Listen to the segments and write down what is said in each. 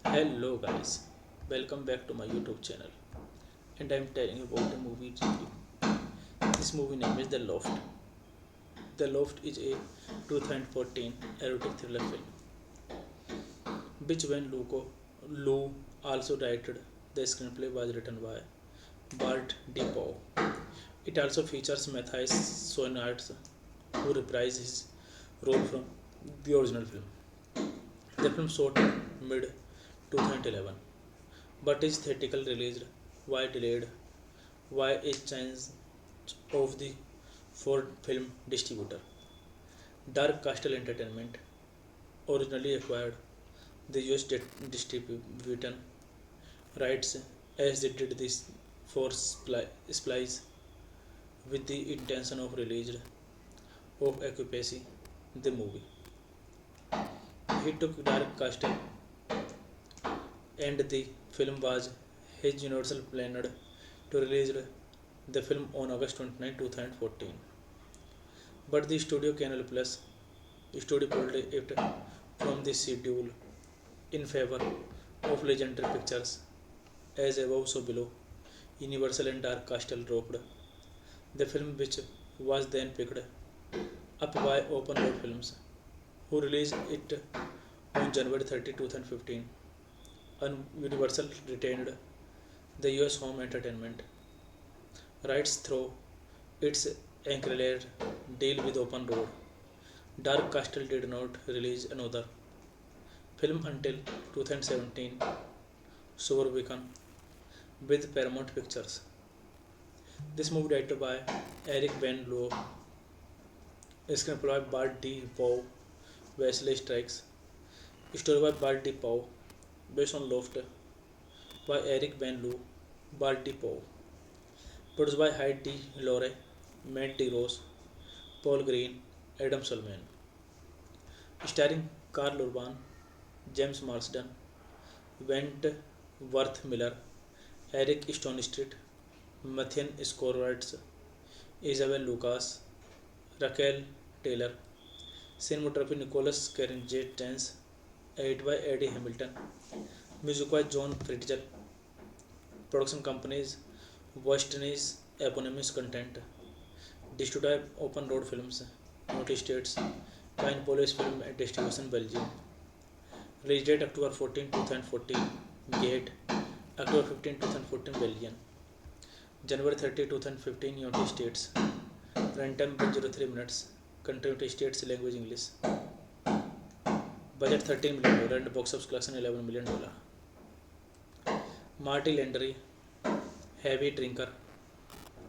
Hello guys, welcome back to my YouTube channel and I'm telling you about a movie review. This movie name is The Loft. The Loft is a 2014 erotic thriller film which when Lou also directed. The screenplay was written by Bart DePaul. It also features Matthias Schoenaerts who reprised his role from the original film. The film shot in mid 2011 but is theatrical released. Why delayed? Why a change of the Ford film distributor? Dark Castle Entertainment originally acquired the US distribution rights as they did this for Splice with the intention of release of occupancy the movie. He took Dark Castle and the film was his Universal planned to release the film on August 29, 2014. But the studio Canal Plus studio pulled it from the schedule in favor of Legendary Pictures. As above, so below, Universal and Dark Castle dropped the film, which was then picked up by Open Road Films, who released it on January 30, 2015. And Universal retained the US home entertainment rights through its ancillary deal with Open Road. Dark Castle did not release another film until 2017, Suburbican, with Paramount Pictures. This movie directed by Eric Van Loo, screenplay by Bart D. Pau, Wesley Strikes, story by Bart D. Pau, based on Loft by Eric Van Loo, Bart D. Pau, produced by Heidi Lore, Matt DeRose, Paul Green, Adam Sulman, starring Carl Urban, James Marsden, Wentworth Miller, Eric Stone Street, Matthias Skorwitz, Isabel Lucas, Raquel Taylor, cinematography Nicholas Kerenge-Tens, edited by Eddie Hamilton, music by John Fritzl, production companies Western's eponymous content, distributed by Open Road Films, United States, Pine Police Film and Distribution Belgium, release date October 14, 2014, Gate, October 15, 2014 Belgium, January 30, 2015 United States, runtime 103 minutes, country United States, language English, budget $13 million and box office collection $11 million. Marty Landry, heavy drinker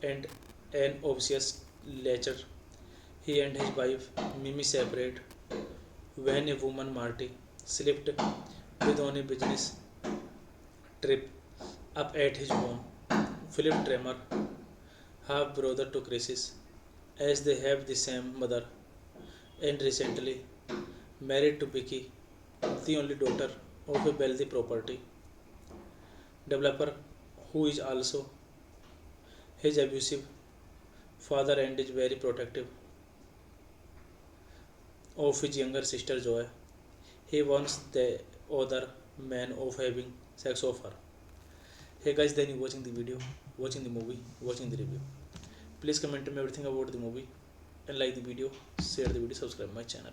and an obsessive lecher, he and his wife Mimi separate when a woman Marty slipped with on a business trip up at his home. Philip Tremer, half brother to Crisis, as they have the same mother and recently married to Vicky, the only daughter of a wealthy property developer who is also his abusive father and is very protective of his younger sister Joy. He wants the other man of having sex of her. Hey guys, then you watching the video, watching the movie, watching the review. Please comment me everything about the movie and like the video, share the video, subscribe my channel.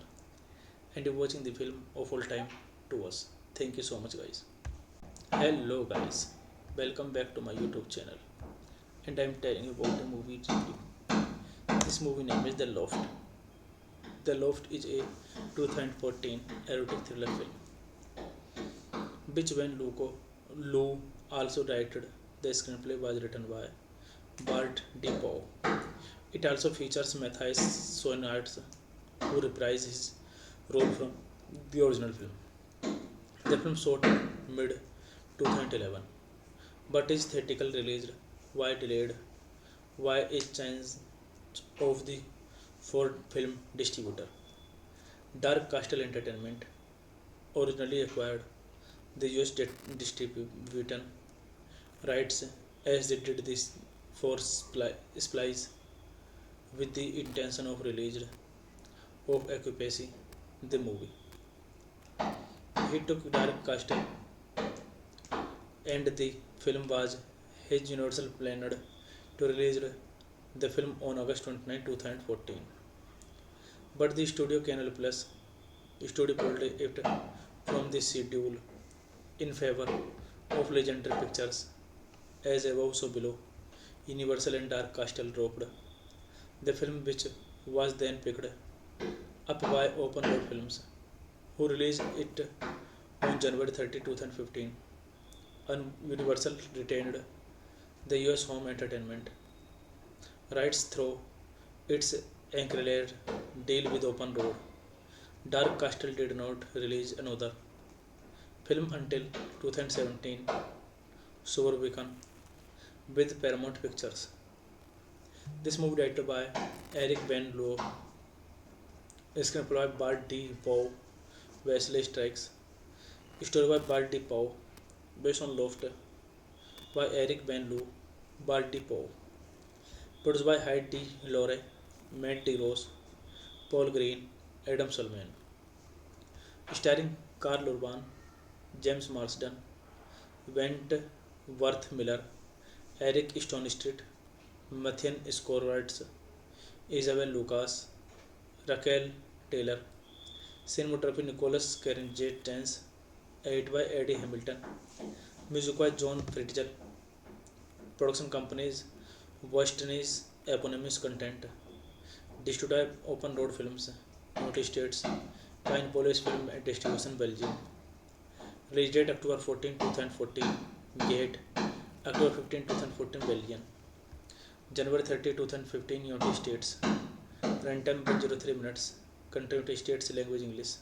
And you're watching the film of all time to us. Thank you so much guys. Hello guys, welcome back to my YouTube channel. And I'm telling you about the movie review. This movie name is The Loft. The Loft is a 2014 erotic thriller film, which when Lou also directed. The screenplay was written by Bart D. Pau. It also features Matthias Schoenaerts, who reprised his role from the original film. The film shot mid 2011, but is theatrically released why delayed by a change of the Ford film distributor. Dark Castle Entertainment originally acquired the US distribution rights as they did this for Splice with the intention of release of Occupancy the movie. He took Dark Castle and the film was his Universal planned to release the film on August 29, 2014. But the studio Canal Plus studio pulled it from the schedule in favor of Legendary Pictures. As above so below, Universal and Dark Castle dropped the film, which was then picked up by Open Road Films, who released it on January 30, 2015. And Universal retained the US home entertainment rights through its ancillary deal with Open Road. Dark Castle did not release another film until 2017, Suburbican, with Paramount Pictures. This movie directed by Eric Van Loo, screenplay by Bart D. Pau, Wesley Strikes, story by Bart D. Pau, based on Loft by Eric Van Loo, Bart D. Pau, produced by Heidi Lore, Matt DeRose, Paul Green, Adam Sulman, starring Carl Urban, James Marsden, Wentworth Miller, Eric Stone Street, Matthias Skorwitz, Isabel Lucas, Raquel Taylor, cinematography Nicholas Kerenge-Tens, edited by Eddie Hamilton, music by John Fritzl, production companies Western's eponymous content, distributed by Open Road Films, United States, Pine Police Film and Distribution Belgium, release date October 14, 2014, Gate, October 15, 2014 Belgium. January 30, 2015 United States. Runtime 103 minutes. Country United States, language English.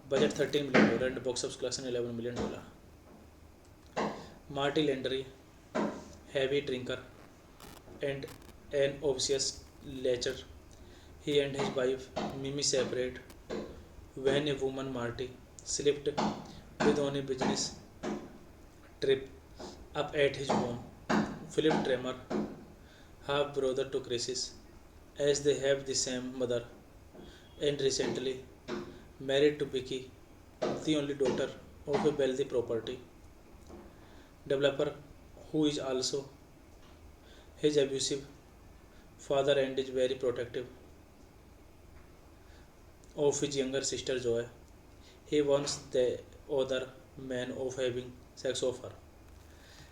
Budget $13 million and box office collection $11 million. Marty Landry, heavy drinker and an obvious lecher. He and his wife Mimi separate when a woman, Marty, slipped with on a business trip up at his home. Philip Tremer, half brother to Crisis, as they have the same mother, and recently married to Vicky, the only daughter of a wealthy property developer who is also his abusive father and is very protective of his younger sister Joy. He wants the other man of having sex of her.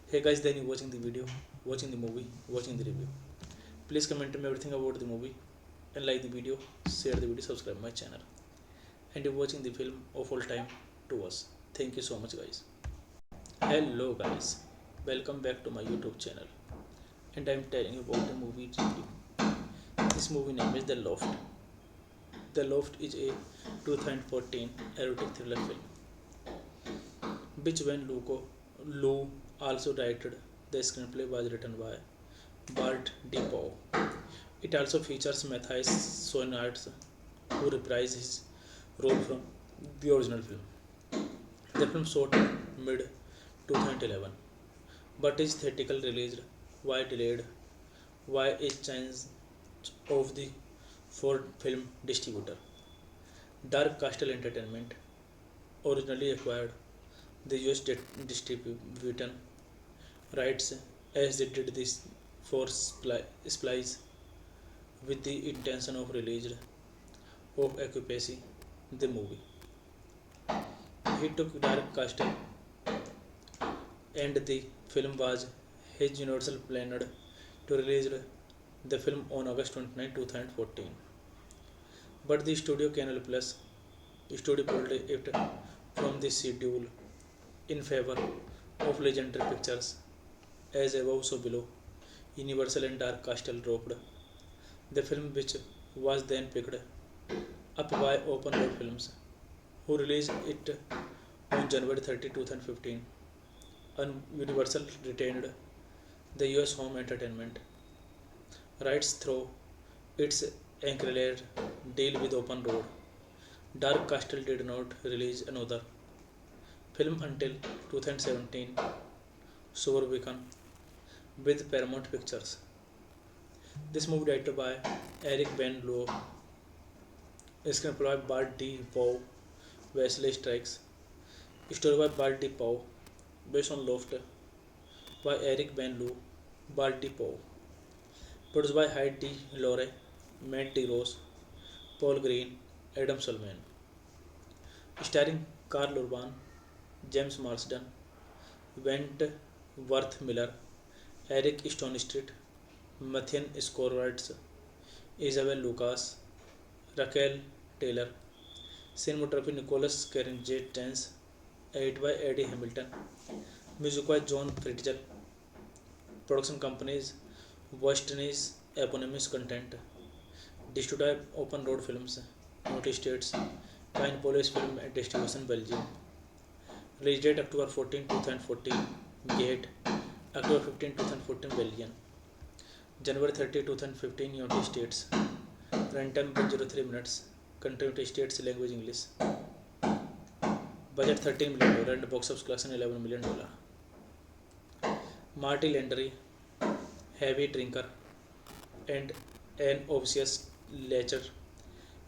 Hey guys, then you watching the video, watching the movie, watching the review. Please comment me everything about the movie and like the video, share the video, subscribe my channel. And you're watching the film of all time to us. Thank you so much guys. Hello guys, welcome back to my YouTube channel. And I'm telling you about the movie review. This movie name is The Loft. The Loft is a 2014 erotic thriller film, which when Lou also directed. The screenplay was written by Bart DePaul. It also features Matthias Schoenaerts, who reprised his role from the original film. The film shot mid 2011, but is theatrically released why delayed by a change of the Ford film distributor. Dark Castle Entertainment originally acquired the US distribution rights as they did this for Splice with the intention of release of Occupancy the movie. He took Dark Castle and the film was his Universal planned to release the film on August 29, 2014. But the studio Canal Plus studio pulled it from the schedule in favor of Legendary Pictures. As above so below, Universal and Dark Castle dropped the film, which was then picked up by Open Road Films, who released it on January 30, 2015. And Universal retained the US home entertainment rights through its ancillary deal with Open Road. Dark Castle did not release another film until 2017, Suburbicon, with Paramount Pictures. This movie directed by Eric Van Loo, screenplay by Bart D. Pau, Wesley Strikes, story by Bart D. Pau, based on Loft by Eric Van Loo, Bart D. Pau, produced by Hyde D. Lore, Matt D. Rose, Paul Green, Adam Sulman, starring Carl Urban, James Marsden, Wentworth Miller, Eric Stonestreet, Matthias Schoenaerts, Isabel Lucas, Raquel Taylor, cinematography Nicholas Carrington, edit by Eddie Hamilton, music by John Fritzl, production companies Western's eponymous content, distributed by Open Road Films, United States, Pine Police Film and Distribution Belgium. Release date October 14, 2014, Gate, October 15, 2014 Belgium. January 30, 2015 United States. Runtime 103 minutes. Country United States, language English. Budget $13 million and box office collection $11 million. Marty Landry, heavy drinker and an obvious lecher.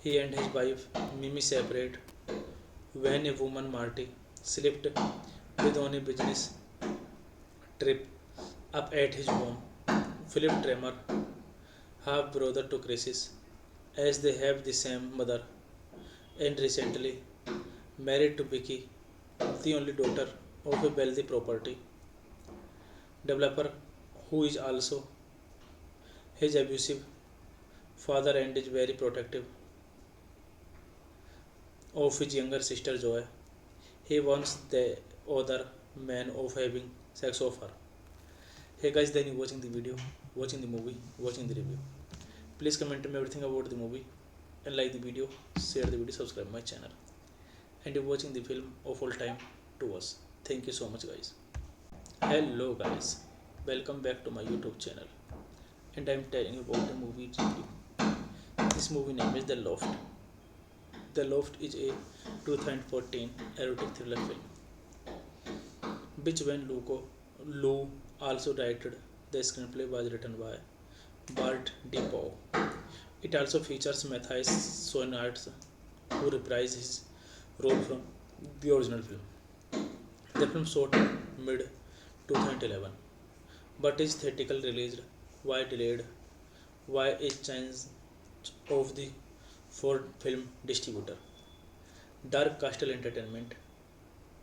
He and his wife Mimi separate when a woman, Marty, slipped with on a business trip up at his home. Philip Tremer, half brother to Crisis, as they have the same mother, and recently married to Vicky, the only daughter of a wealthy property developer who is also his abusive father and is very protective of his younger sister Joy. He wants the other man of having sex offer. Hey guys, then you watching the video, watching the movie, watching the review. Please comment me everything about the movie and like the video, share the video, subscribe my channel. And you're watching the film of all time to us. Thank you so much guys. Hello guys, welcome back to my YouTube channel. And I'm telling you about the movie review. This movie name is The Loft. The Loft is a 2014 erotic thriller film which when Lou also directed. The screenplay was written by Bart DePaul. It also features Matthias Schoenaerts, who reprised his role from the original film. The film shot in mid 2011, but is theatrically released. Why delayed? Why a change of the Ford film distributor? Dark Castle Entertainment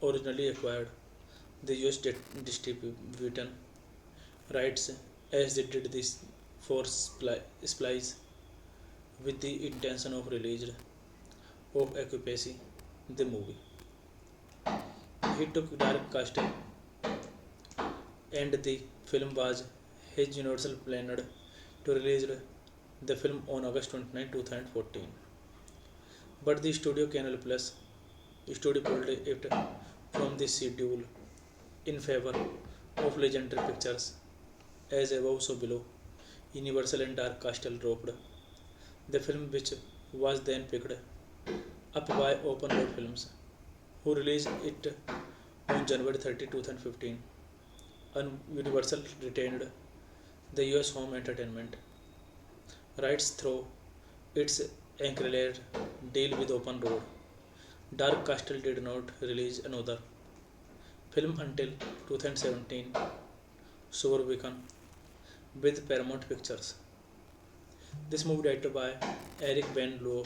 originally acquired the US distribution rights as they did this for Splice with the intention of release of occupancy the movie. He took Dark Castle and the film was his Universal planned to release the film on August 29, 2014. But the studio Canal Plus studio pulled it from the schedule in favor of Legendary Pictures. As above so below, Universal and Dark Castle dropped the film, which was then picked up by Open Road Films, who released it on January 30, 2015. And Universal retained the US home entertainment rights through its ancillary deal with Open Road. Dark Castle did not release another film until 2017, Suburbicon, with Paramount Pictures. This movie directed by Eric Van Loo,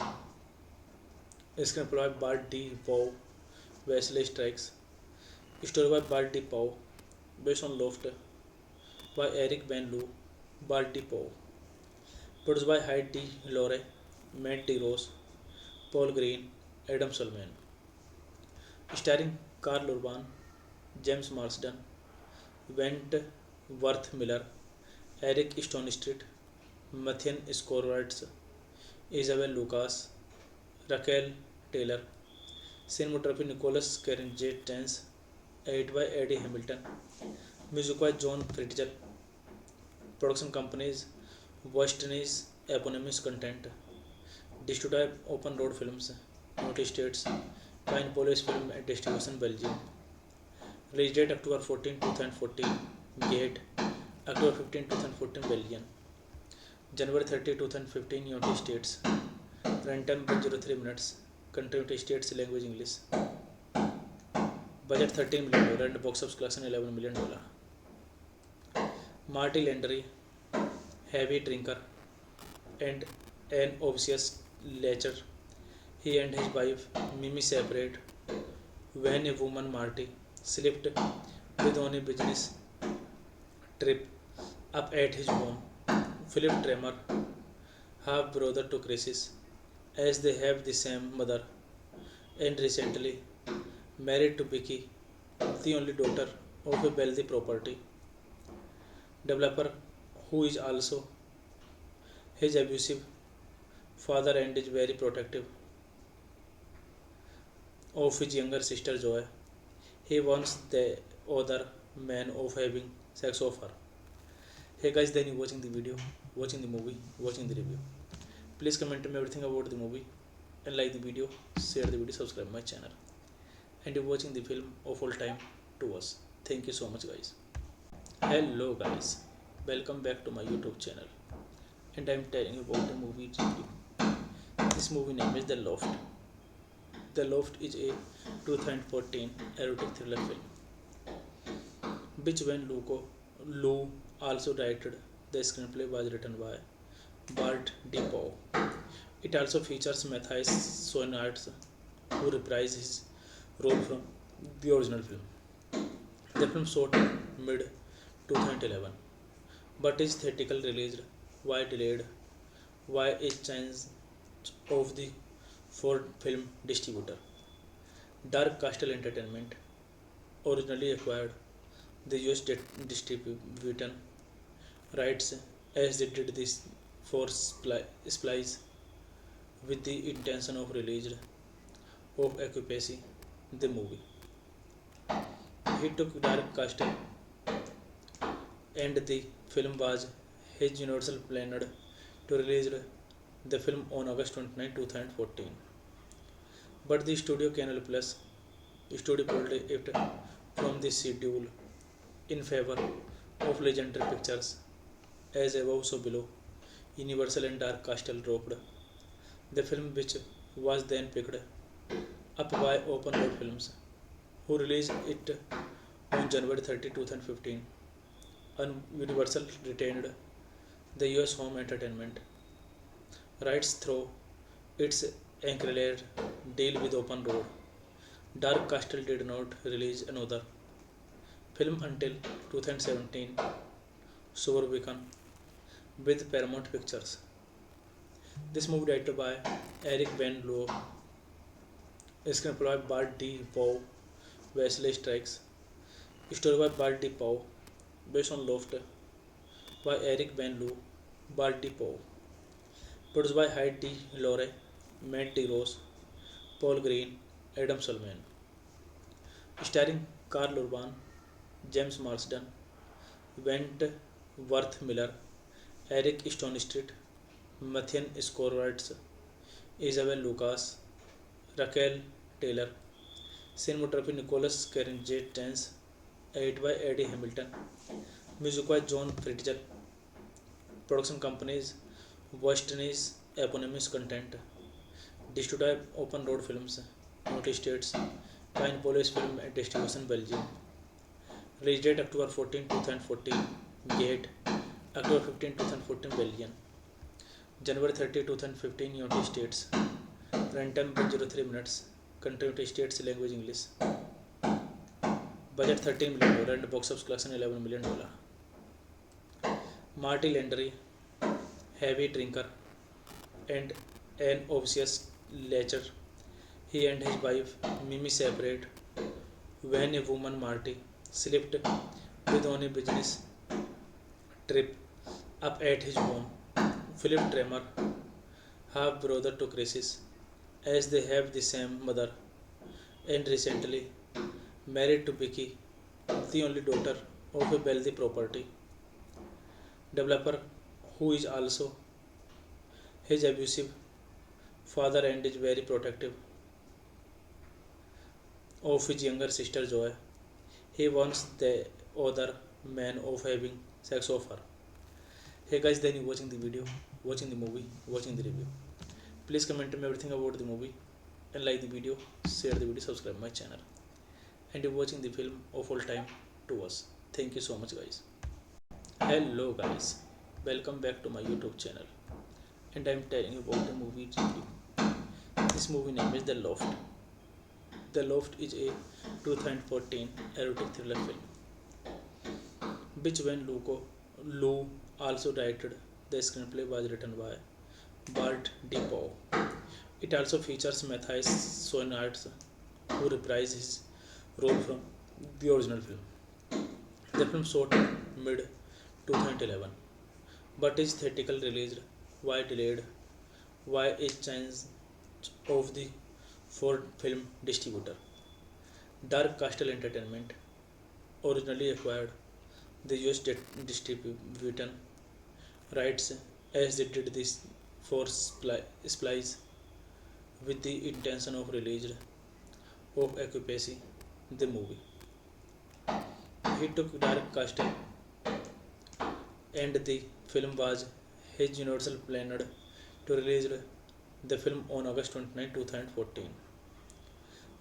screenplay by Bart D. Pau, Wesley Strikes, story by Bart D. Pau, based on Loft by Eric Van Loo, Bart D. Pau, produced by Hyde D. Lore, Matt D. Ross, Paul Green, Adam Sulman, starring Carl Urban, James Marsden, Wentworth Miller, Eric Stonestreet, Matthias Schoenaerts, Isabel Lucas, Raquel Taylor, cinematography Nicholas Carrington, edited by Eddie Hamilton, music by John Fritzl, production companies Western's eponymous content, distributed by Open Road Films, United States, Kinepolis Film Distribution, Belgium. Release date October 14, 2014, Gate, October 15, 2014, Belgium. January 30, 2015, United States. Runtime 103 minutes. Country United States, language English. Budget $13 million and box office collection $11 million. Marty Landry, heavy drinker and an obvious lecher. He and his wife Mimi separate when a woman Marty slipped with on a business trip up at his home. Philip Tremor, half brother to Crisis, as they have the same mother, and recently married to Vicky, the only daughter of a wealthy property developer who is also his abusive father and is very protective of his younger sister Joy. He warns the other man of having sex offer. Hey guys, then you watching the video, watching the movie, watching the review. Please comment me everything about the movie and like the video, share the video, subscribe my channel. And you're watching the film of all time to us. Thank you so much guys. Hello guys, welcome back to my YouTube channel. And I'm telling you about the movie review. This movie name is The Loft. The Loft is a 2014 erotic thriller film which when Lou also directed. The screenplay was written by Bart DePaul. It also features Matthias Schoenaerts, who reprised his role from the original film. The film shot in mid 2011, but is theatrically released. Why delayed? Why a change of the Ford film distributor? Dark Castle Entertainment originally acquired The US distribution rights as they did this for Splice with the intention of release of occupancy the movie. He took Dark Castle and the film was his Universal planned to release the film on August 29, 2014. But the studio Canal Plus studio pulled it from the schedule in favor of Legendary Pictures. As above so below, Universal and Dark Castle dropped the film, which was then picked up by Open Road Films, who released it on January 30, 2015. And Universal retained the US home entertainment rights through its ancillary deal with Open Road. Dark Castle did not release another film until 2017, Suburbicon, with Paramount Pictures. This movie directed by Eric Van Loo, screenplay by Bart D. Pau, Wesley Strikes, story by Bart D. Pau, based on Loft by Eric Van Loo, Bart D. Pau, produced by Hyde D. Lore, Matt D. Ross, Paul Green, Adam Sulman, starring Carl Urban, James Marsden, Wentworth Miller, Eric Stone Street, Matthias Skorwitz, Isabel Lucas, Raquel Taylor, cinematography Nicholas Carrington, edited by Eddie Hamilton, music by John Fritzl, production companies Western's eponymous content, distributed by Open Road Films, United States, Pinepolis Film and Distribution, Belgium. Release date October 14, 2014, Gate, October 15, 2014, Belgium. January 30, 2015, United States. Runtime 103 minutes. Country United States, language English. Budget $13 million and box office collection $11 million. Marty Landry, heavy drinker and an obvious lecher. He and his wife Mimi separate when a woman, Marty, slipped with on a business trip up at his home. Philip Tremer, half brother to Crisis, as they have the same mother, and recently married to Vicky, the only daughter of a wealthy property developer who is also his abusive father and is very protective of his younger sister Joy. He wants the other man of having sex of her. Hey guys, then you watching the video, watching the movie, watching the review. Please comment me everything about the movie and like the video, share the video, subscribe my channel. And you're watching the film of all time to us. Thank you so much guys. Hello guys, welcome back to my YouTube channel. And I'm telling you about the movie review. This movie name is The Loft. The Loft is a 2014 erotic thriller film, which when Lou also directed. The screenplay was written by Bart D. Pau. It also features Matthias Schoenaerts, who reprised his role from the original film. The film shot mid 2011, but its theatrical release was delayed by a change of the Ford film distributor. Dark Castle Entertainment originally acquired the US distribution rights as they did this for Splice with the intention of release of occupancy the movie. He took Dark Castle and the film was his Universal planned to release the film on August 29, 2014.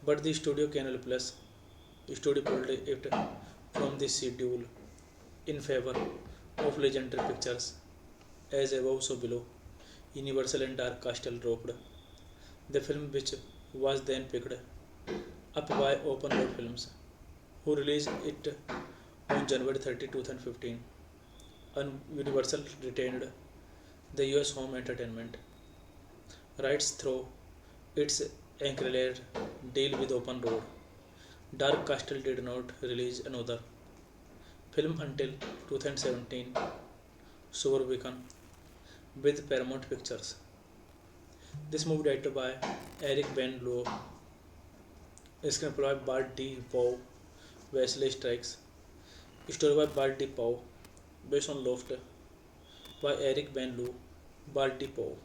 But the studio Canal Plus studio pulled it from the schedule in favor of Legendary Pictures. As above so below, Universal and Dark Castle dropped the film, which was then picked up by Open Road Films, who released it on January 30, 2015. And Universal retained the US home entertainment rights through its ancillary deal with Open Road. Dark Castle did not release another film until 2017, Suburbicon with Paramount Pictures. This movie directed by Eric Van Loo, screenplay by Bart D. Pau, Wesley Strikes, story by Bart D. Pau, based on Loft by Eric Van Loo, Bart D. Pau,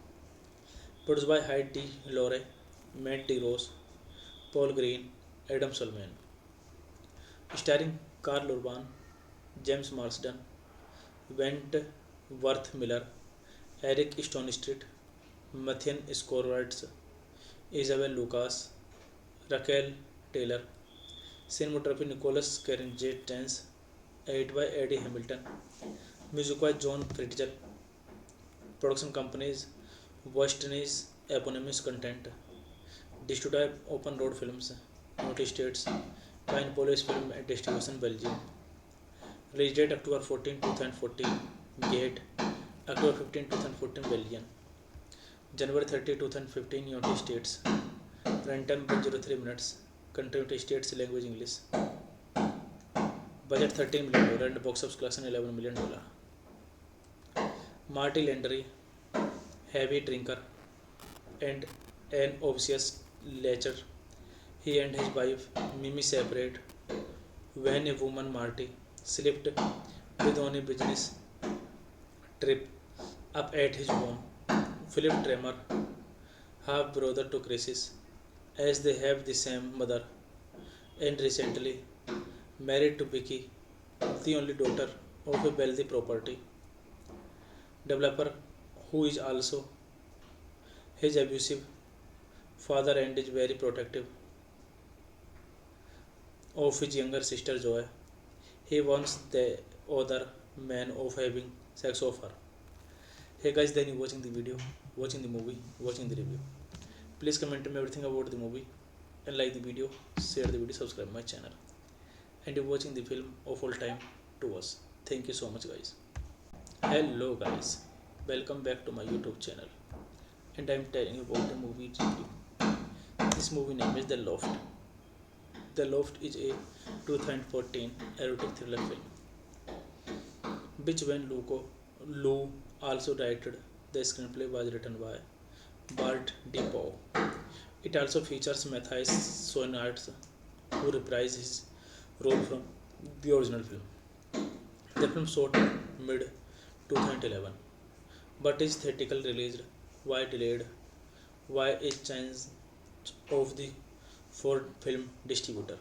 produced by Hyde D. Lore, Matt D. Rose, Paul Green, Adam Sulman, starring Carl Urban, James Marsden, Wentworth Miller, Eric Stone Street, Matthias Skorwartz, Isabel Lucas, Raquel Taylor, cinematography Nicholas Carrington, edited by Eddie Hamilton, music by John Fritzl, production companies Western's eponymous content, distributed by Open Road Films, United States, Kinepolis Film Distribution, Belgium. Release date October 14, 2014, Gate, October 15, 2014, Belgium. January 30, 2015, United States. Runtime 103 minutes. Country United States, language English. Budget $13 million and box office collection $11 million. Marty Landry, heavy drinker and an obvious lecher. He and his wife Mimi separate when a woman Marty slipped with on a business trip up at his home. Philip Tremer, half brother to Crisis, as they have the same mother and recently married to Vicky, the only daughter of a wealthy property developer who is also his abusive father and is very protective of his younger sister Joy. He wants the other man of having sex of her. Hey guys, then you watching the video, watching the movie, watching the review. Please comment me everything about the movie and like the video, share the video, subscribe my channel. And you're watching the film of all time to us. Thank you so much guys. Hello guys, welcome back to my YouTube channel. And I'm telling you about the movie review. This movie name is The Loft. The Loft is a 2014 erotic thriller film, which when Lou also directed. The screenplay was written by Bart D. Pau. It also features Matthias Schoenaerts, who reprised his role from the original film. The film shot mid 2011, but is theatrically released why delayed by a change of the Ford film distributor.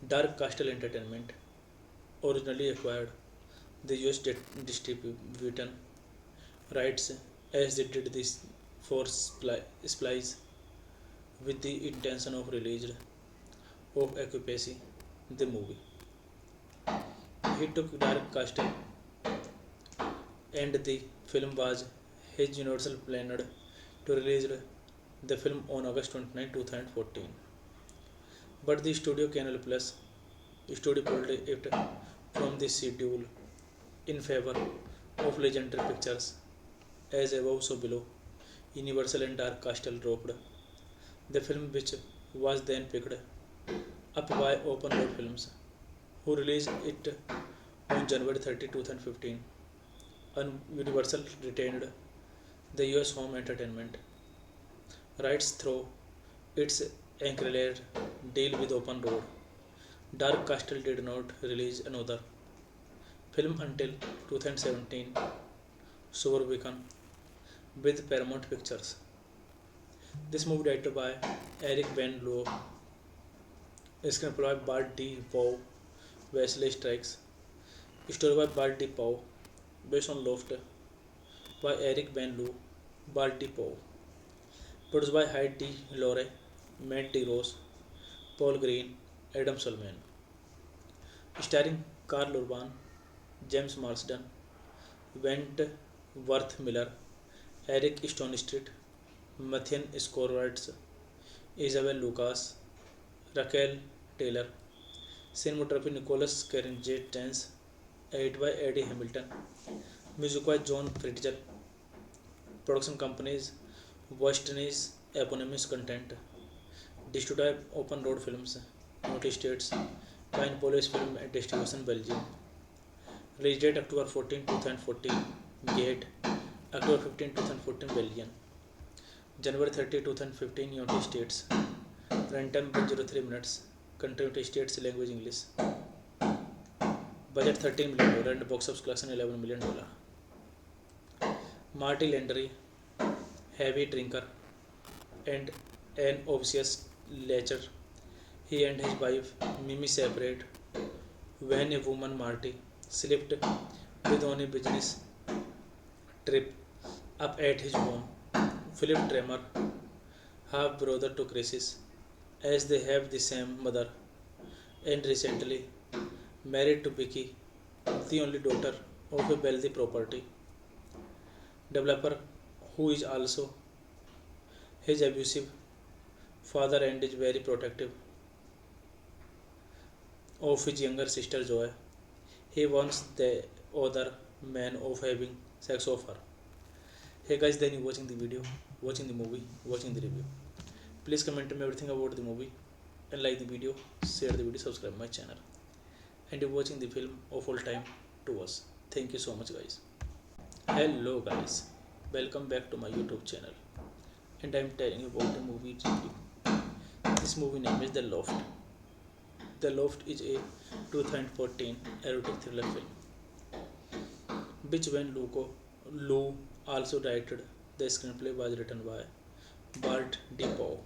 Dark Castle Entertainment originally acquired the US distribution rights as they did this for Splice with the intention of release of Occupancy, the movie. He took Dark Castle and the film was his Universal planned to release the film on August 29, 2014. But the studio Canal Plus studio pulled it from the schedule in favor of Legendary Pictures. As above, so below, Universal and Dark Castle dropped the film, which was then picked up by Open Road Films, who released it on January 30, 2015. And Universal retained the US home entertainment rights through its Ancrelere deal with Open Road. Dark Castle did not release another film until 2017, Suburbicon with Paramount Pictures. This movie directed by Eric Van Loo, screenplay by Bart D. Pau, Wesley Strikes, story by Bart D. Pau, based on Loft by Eric Van Loo, Bart D. Pau, produced by Hyde D. Lore, Matt D. Rose, Paul Green, Adam Sulman, starring Carl Urban, James Marsden, Wentworth Miller, Eric Stone Street, Matthias Skorwartz, Isabel Lucas, Raquel Taylor, cinematography Nicholas Carrington, edited by Eddie Hamilton, music by John Fritzl, production companies Western's eponymous content, distributed by Open Road Films, United States, Kinepolis Film Distribution, Belgium. Release date October 14, 2014. Gate October 15, 2014 Belgium. January 30, 2015 United States. Runtime 103 minutes. Country United States. Language English. Budget $13 million and box office collection $11 million. Marty Landry, heavy drinker and an obsessive lecher. He and his wife Mimi separate when a woman Marty slipped with on a business trip up at his home. Philip Tremer, half brother to Crisis, as they have the same mother and recently married to Vicky, the only daughter of a wealthy property developer who is also his abusive father and is very protective of his younger sister Joy. He wants the other man of having sex of her. Hey guys, then you watching the video, watching the movie, watching the review. Please comment me everything about the movie and like the video, share the video, subscribe my channel. And you're watching the film of all time to us. Thank you so much guys. Hello guys, welcome back to my YouTube channel. And I'm telling you about the movie review. This movie name is The Loft. The Loft is a 2014 erotic thriller film, which when Lou also directed. The screenplay was written by Bart DePaul.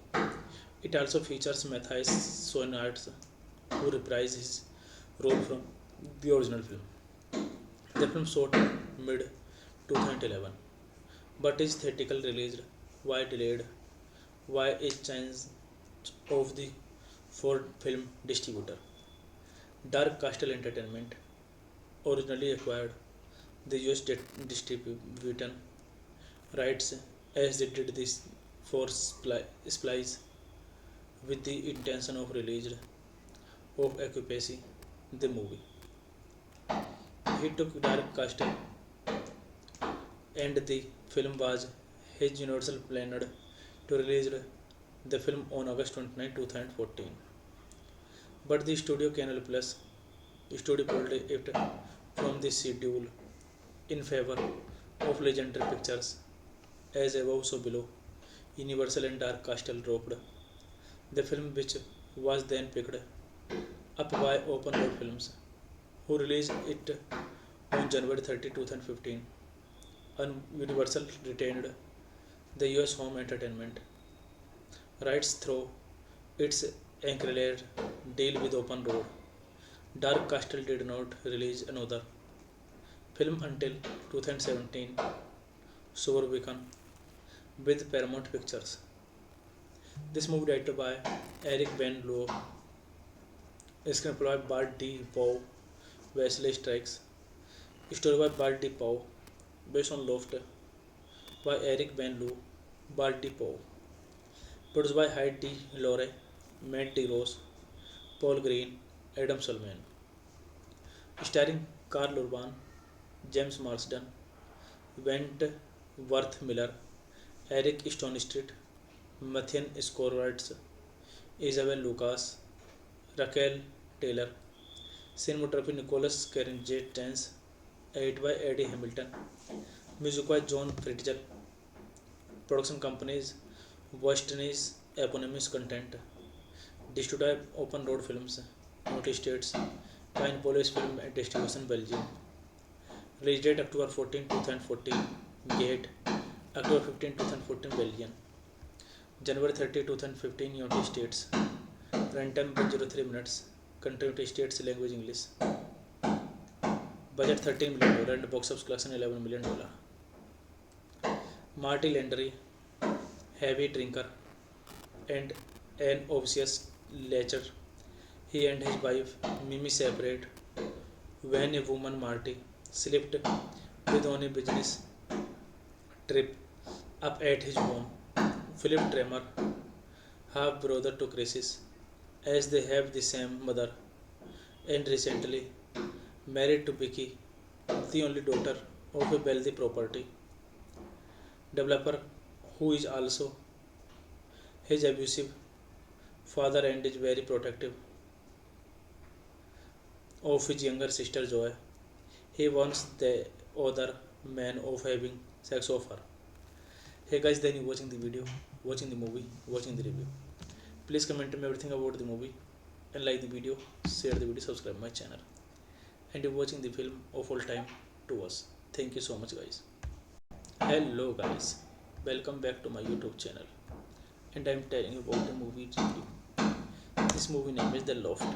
It also features Matthias Schoenaerts, who reprised his role from the original film. The film shot mid 2011, but is theatrically released why delayed by a change of the Ford film distributor. Dark Castle Entertainment originally acquired the US distribution rights as they did this for Splice with the intention of release of occupancy the movie. He took Dark Castle and the film was his Universal planned to release the film on August 29, 2014. But the studio Canal Plus studio pulled it from the schedule in favor of Legendary Pictures. As above so below, Universal and Dark Castle dropped the film, which was then picked up by Open Road Films, who released it on January 30, 2015. And Universal retained the US home entertainment rights through its ancillary deal with Open Road. Dark Castle did not release another film until 2017, Suburbicon, with Paramount Pictures. This movie directed by Eric Van Loo, screenplay by Bart D. Pau, Wesley Strikes, story by Bart D. Pau, based on Loft by Eric Van Loo, Bart D. Pau, produced by Hyde D. Lore, Matt D. Ross, Paul Green, Adam Sulman, starring Carl Urban, James Marsden, Wentworth Miller, Eric Stonestreet, Matthias Schoenaerts, Isabel Lucas, Raquel Taylor, cinematography Nicholas Carrington, edit by Eddie Hamilton, music by John Fritzl, production companies Western's eponymous content, distributed by Open Road Films, United States, Pine Police Film and Distribution Belgium. Release date October 14, 2014. Gate October 15, 2014 Belgium. January 30, 2015 United States. Runtime 103 minutes. Country United States. Language English. Budget $13 million and box office collection $11 million. Marty Landry, heavy drinker and an obsessive lecher. He and his wife Mimi separate when a woman Marty slipped with on a business trip up at his home. Philip Tremer, half brother to Crisis, as they have the same mother and recently married to Vicky, the only daughter of a wealthy property developer who is also his abusive father and is very protective of his younger sister Joy. He warns the other man of having sex of her. Hey guys, then you watching the video, watching the movie, watching the review. Please comment me everything about the movie and like the video, share the video, subscribe my channel. And you're watching the film of all time to us. Thank you so much guys. Hello guys, welcome back to my YouTube channel. And I'm telling you about the movie review. This movie name is The Loft.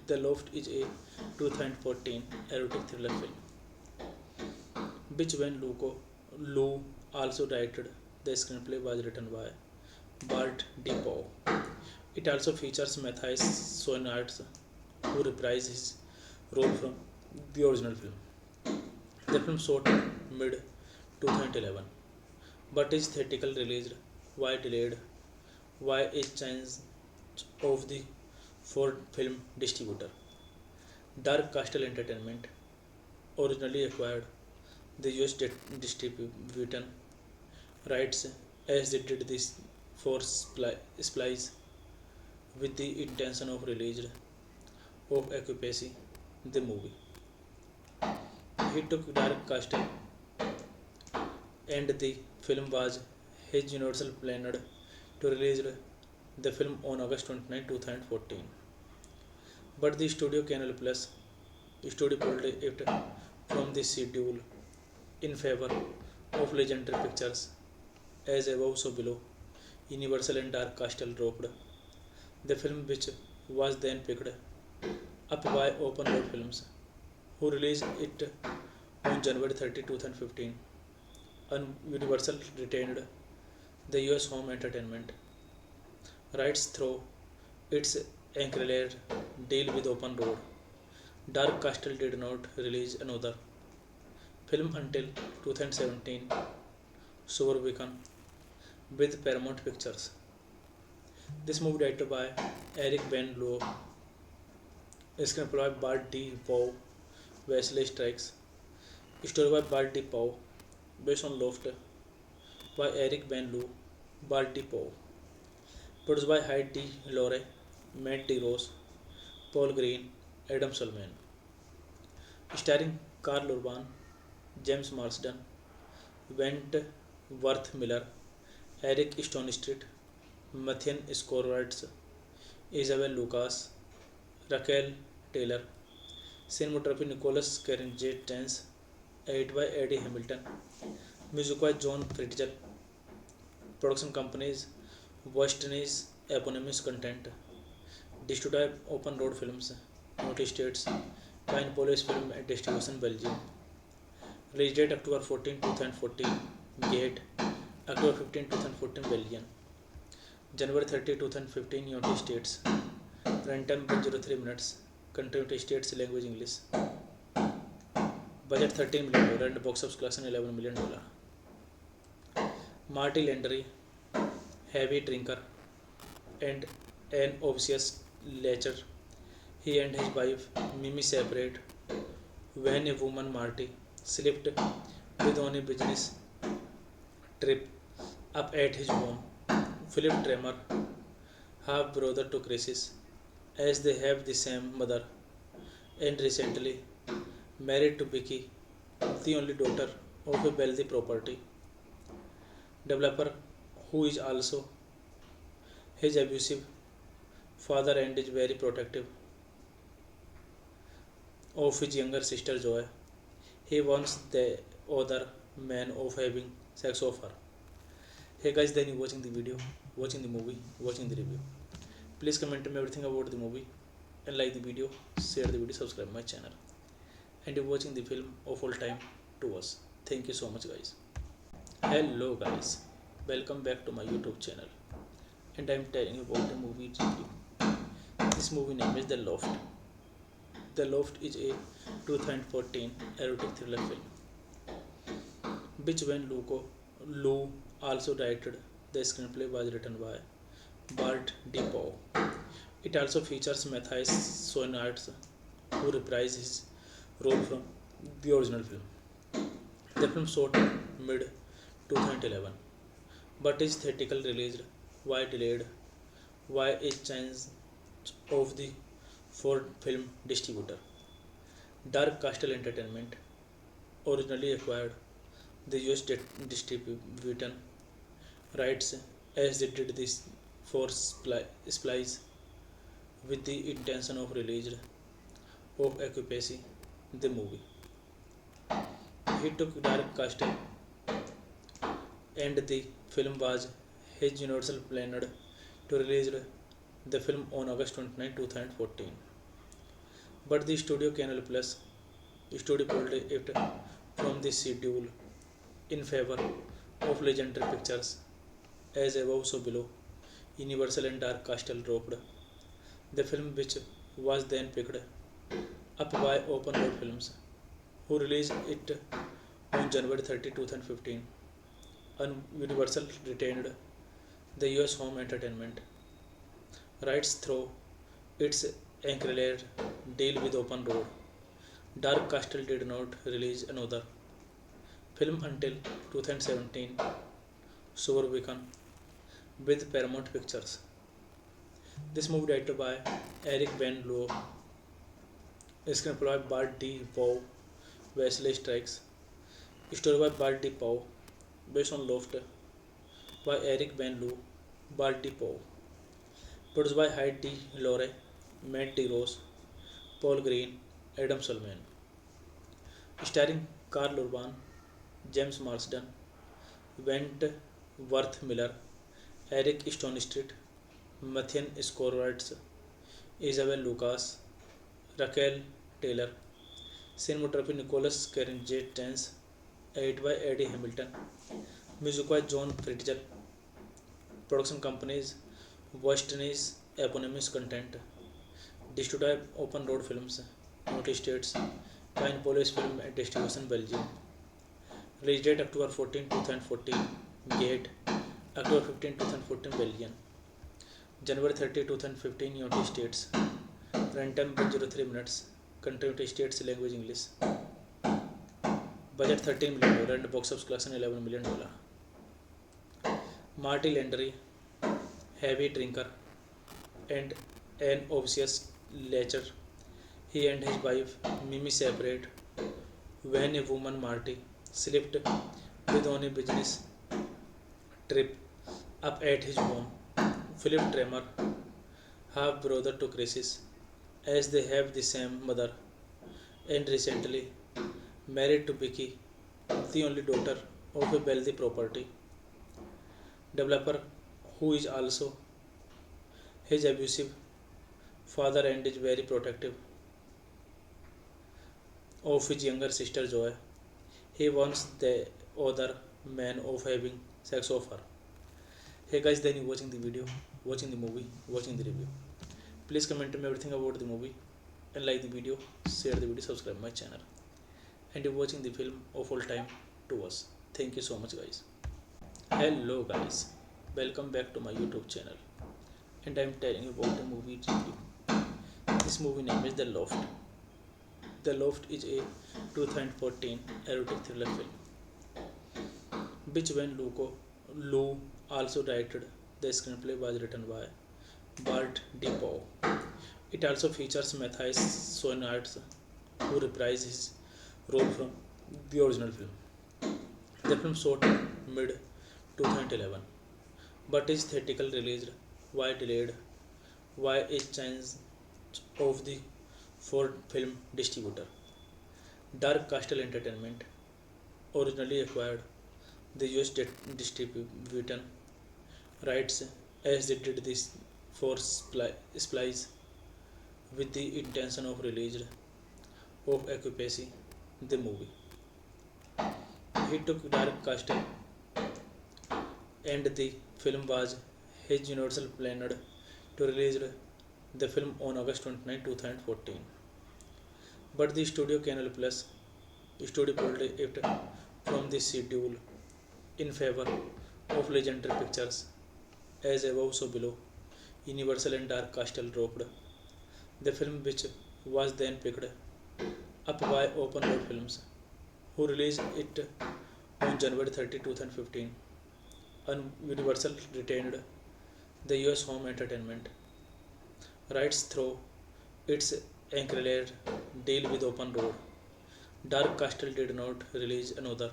The Loft is a 2014 erotic thriller film, which when Lou also directed. The screenplay was written by Bart DePaul. It also features Matthias Schoenaerts, who reprised his role from the original film. The film shot mid 2011, but is theatrically released. Why delayed? Why a change of the Ford film distributor? Dark Castle Entertainment originally acquired the US distribution rights as they did this for Splice with the intention of release of occupancy the movie. He took Dark Castle and the film was his Universal planned to release the film on August 29, 2014. But the studio Canal Plus studio pulled it from the schedule in favor of Legendary Pictures. As above so below, Universal and Dark Castle dropped the film, which was then picked up by Open Road Films, who released it on January 30, 2015. And Universal retained the US home entertainment rights through its ancillary deal with Open Road. Dark Castle did not release another film until 2017, Suburbicon, with Paramount Pictures. This movie directed by Eric Van Loo, screenplay by Bart D. Pau, Wesley Strikes, story by Bart D. Pau, based on Loft by Eric Van Loo, Bart D. Pau, produced by Hyde D. Lore, Matt D. Rose, Paul Green, Adam Sulman, starring Carl Urban, James Marsden, Wentworth Miller, Eric Stonestreet, Matthias Schoenaerts, Isabel Lucas, Raquel Taylor, cinematography Nicholas Carrington, edit by Eddie Hamilton, music by John Fritzl, production companies Western's eponymous content, distributed by Open Road Films, United States, Pine Police Film and Distribution Belgium, release date October 14, 2014, gate October 15, 2014 Belgium, January 30, 2015 United States, runtime 103 minutes, country United States, language English, budget $13 million and box office collection $11 million. Marty Landry, heavy drinker and an obvious lecher, he and his wife Mimi separate when a woman Marty slipped with on a business trip up at his home. Philip Tremer, half brother to Crisis, as they have the same mother, and recently married to Vicky, the only daughter of a wealthy property developer who is also his abusive father and is very protective of his younger sister Joy. He warns the other man of having sex of her. Hey guys, then you watching the video, watching the movie, watching the review. Please comment me everything about the movie and like the video, share the video, subscribe my channel. And you're watching the film of all time to us. Thank you so much guys. Hello guys, welcome back to my YouTube channel. And I'm telling you about the movie review. This movie name is The Loft. The Loft is a 2014 erotic thriller film, which when Lou also directed. The screenplay was written by Bart DePaul. It also features Matthias Schoenaerts, who reprised his role from the original film. The film shot mid 2011, but is theatrically released. Why delayed? Why a change of the Ford film distributor? Dark Castle Entertainment originally acquired the US distribution rights as they did this for Splice with the intention of release of occupancy the movie. He took Dark Castle and the film was his Universal planned to release the film on August 29, 2014. But the studio Canal Plus studio pulled it from the schedule in favor of Legendary Pictures. As above, so below, Universal and Dark Castle dropped the film, which was then picked up by Open Road Films, who released it on January 30, 2015. And Universal retained the US home entertainment rights through its ancillary deal with Open Road. Dark Castle did not release another film until 2017, Suburbicon, with Paramount Pictures. This movie directed by Eric Van Loo, screenplay by Bart D. Pau, Wesley Strikes, story by Bart D. Pau, based on Loft by Eric Van Loo, Bart D. Pau, produced by Hyde D. Lore, Matt D. Ross, Paul Green, Adam Sulman, starring Carl Urban, James Marsden, Wentworth Miller, Eric Stonestreet, Matthias Skorwitz, Isabel Lucas, Raquel Taylor, cinematography Nicholas Carrington, edited by Eddie Hamilton, music by John Fritzl, production companies Western's eponymous content, distributed by Open Road Films, United States, Kinepolis Film Distribution, Belgium. Release date October 14, 2014, Gate, October 15, 2014, Belgium. January 30, 2015, United States. Runtime 103 minutes. Country United States, language English. Budget $13 million and box office collection $11 million. Marty Landry, heavy drinker and an obvious lecher. He and his wife Mimi separate when a woman Marty slipped with on a business trip up at his home. Philip Tremer, half brother to Crisis, as they have the same mother, and recently married to Vicky, the only daughter of a wealthy property developer who is also his abusive father and is very protective of his younger sister Joy. He wants the other man of having sex of her. Hey guys, then you watching the video, watching the movie, watching the review. Please comment to me everything about the movie and like the video, share the video, subscribe my channel. And you're watching the film of all time to us. Thank you so much guys. Hello guys, welcome back to my YouTube channel. And I'm telling you about the movie review. This movie name is The Loft. The Loft is a 2014 erotic thriller film, which when Lou also directed. The screenplay was written by Bart D. Pau. It also features Matthias Schoenaerts, who reprised his role from the original film. The film shot mid 2011, but its theatrical release was delayed by a change of the Ford film distributor. Dark Castle Entertainment originally acquired the US distribution rights as they did this for Splice with the intention of release of occupancy the movie. He took Dark Castle and the film was his Universal planned to release the film on August 29, 2014. But the studio Canal Plus studio pulled it from the schedule in favor of Legendary Pictures. As above, so below, Universal and Dark Castle dropped the film, which was then picked up by Open Road Films, who released it on January 30, 2015. And Universal retained the US home entertainment rights through its enclave deal with open road. Dark Castle did not release another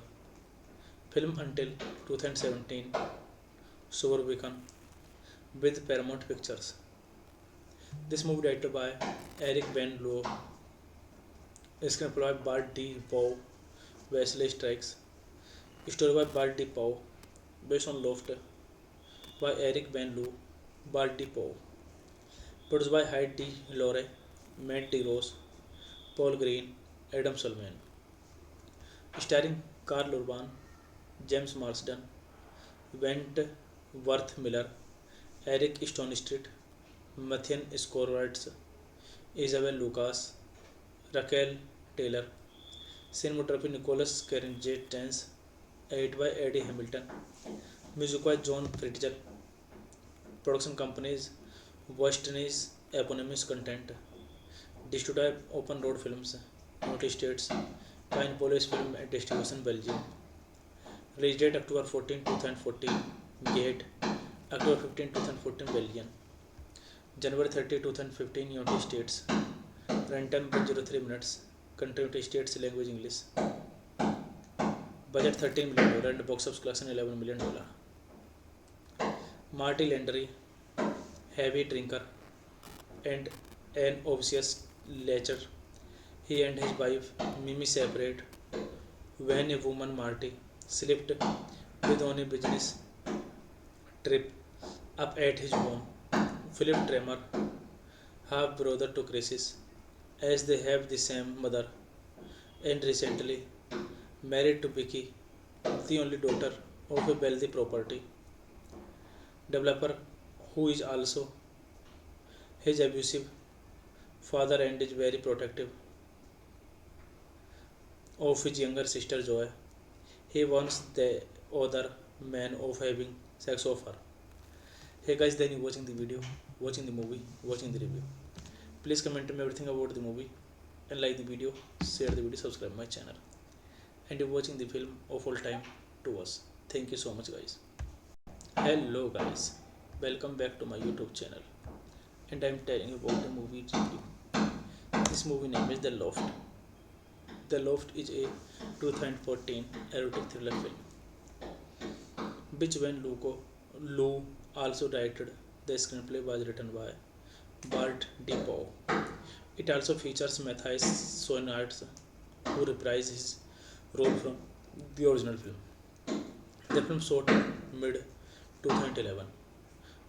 film until 2017, Suburbican, with Paramount Pictures. This movie directed by Eric Van Loo, screenplay by Bart D. Pau, Wesley Strikes, story by Bart D. Pau, based on Loft by Eric Van Loo, Bart D. Pau, produced by Hyde D. Lore, Matt D. Rose, Paul Green, Adam Sullivan, starring Carl Urban, James Marsden, Wentworth Miller, Eric Stone Street, Matthias Skorwards, Isabel Lucas, Raquel Taylor, cinematography Nicholas Carrington, edited by Eddie Hamilton, music by John Fritzl, production companies Western's eponymous content, distributed by Open Road Films, United States, Kinepolis Film and Distribution, Belgium. Release date October 14, 2014, Gate, October 15, 2014, Belgium. January 30, 2015, United States. Runtime 103 minutes. Country United States, language English. Budget $13 million and box office collection $11 million. Marty Landry, heavy drinker and an obsessive lecher. He and his wife Mimi separate when a woman Marty slipped with on a business trip up at his home. Philip Tremor, half brother to Crisis, as they have the same mother, and recently married to Vicky, the only daughter of a wealthy property developer who is also his abusive father and is very protective of his younger sister Joy. He wants the other man of having sex of her. Hey guys, then you watching the video, watching the movie, watching the review. Please comment me everything about the movie and like the video, share the video, subscribe my channel. And you're watching the film of all time to us. Thank you so much guys. Hello guys, welcome back to my YouTube channel. And I'm telling you about the movie review. This movie name is The Loft. The Loft is a 2014 erotic thriller film, which when Lou also directed. The screenplay was written by Bart D. Pau. It also features Matthias Schoenaerts, who reprised his role from the original film. The film shot in mid 2011,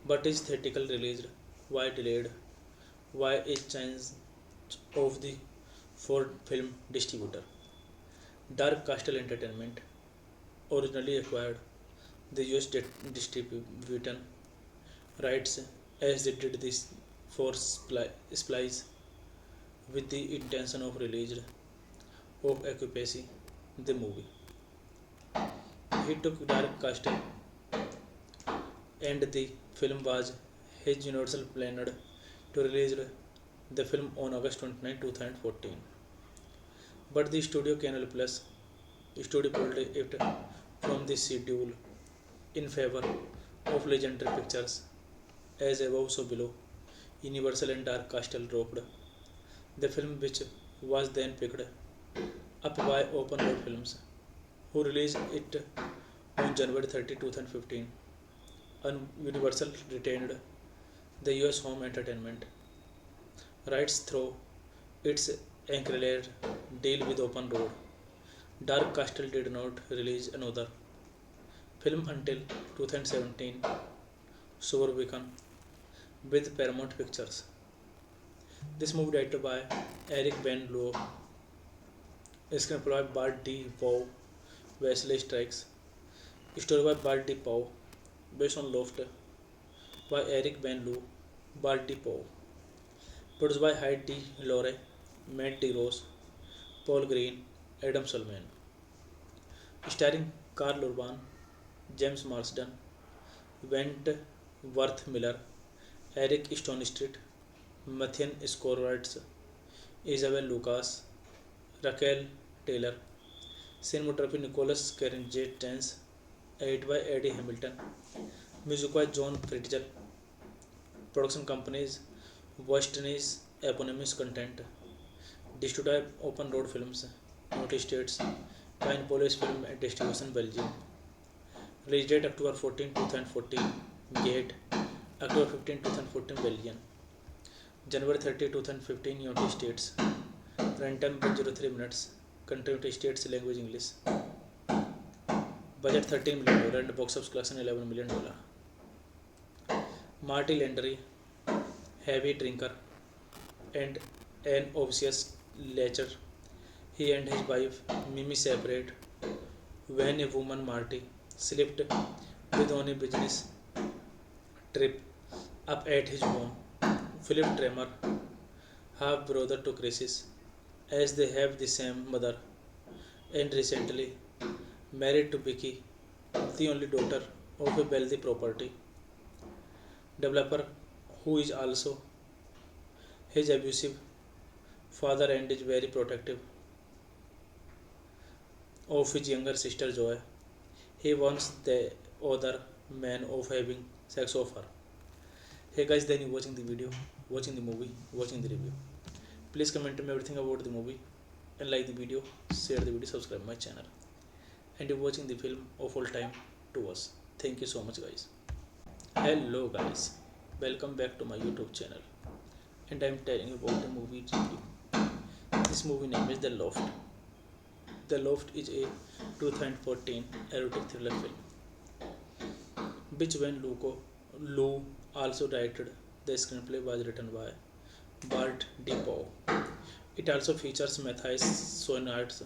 but its theatrical release was delayed by a change of the Ford film distributor. Dark Castle Entertainment originally acquired the US distribution rights as they did this for Splice with the intention of release of Occupancy, the movie. He took Dark Castle and the film was his universal planned to release the film on August 29, 2014. But the studio Canal Plus studio pulled it from the schedule in favor of Legendary Pictures. As above, so below, Universal and Dark Castle dropped the film, which was then picked up by Open Road Films, who released it on January 30, 2015. And Universal retained the US home entertainment rights through its enclave deal with Open Road. Dark Castle did not release another film until 2017, Suburbican, with Paramount Pictures. This movie directed by Eric Van Loo, screenplay by Bart D. Pau, Wesley Strikes, story by Bart D. Pau, based on Loft by Eric Van Loo, Bart D. Pau, produced by Hyde D. Lore, Matt D. Rose, Paul Green, Adam Sullivan, starring Carl Urban, James Marsden, Wentworth Miller, Eric Stone Street, Matthias Skorwards, Isabel Lucas, Raquel Taylor, cinematography Nicholas Carrington, edited by Eddie Hamilton, music by John Fritzl, production companies Western's eponymous content. Distributed by Open Road Films, United States, Pine Police Film and Distribution, Belgium. Release date October 14, 2014. Gate October 15, 2014, Belgium. January 30, 2015, United States. Runtime 103 minutes. Country United States, language English. Budget $13 million and box office collection $11 million. Marty Landry, heavy drinker and an obvious lecher. He and his wife Mimi separate when a woman, Marty, slipped with on a business trip up at his home. Philip Tremer, half brother to Crisis, as they have the same mother, and recently married to Vicky, the only daughter of a wealthy property developer who is also his abusive father and is very protective of his younger sister Joy. He wants the other man of having sex of her. Hey guys, then you watching the video, watching the movie, watching the review. Please comment me everything about the movie and like the video, share the video, subscribe my channel. And you're watching the film of all time to us. Thank you so much guys. Hello guys, welcome back to my YouTube channel. And I'm telling you about the movie review. This movie name is The Loft. The Loft is a 2014 erotic thriller film, which when Lou also directed. The screenplay was written by Bart DePaul. It also features Matthias Schoenaerts,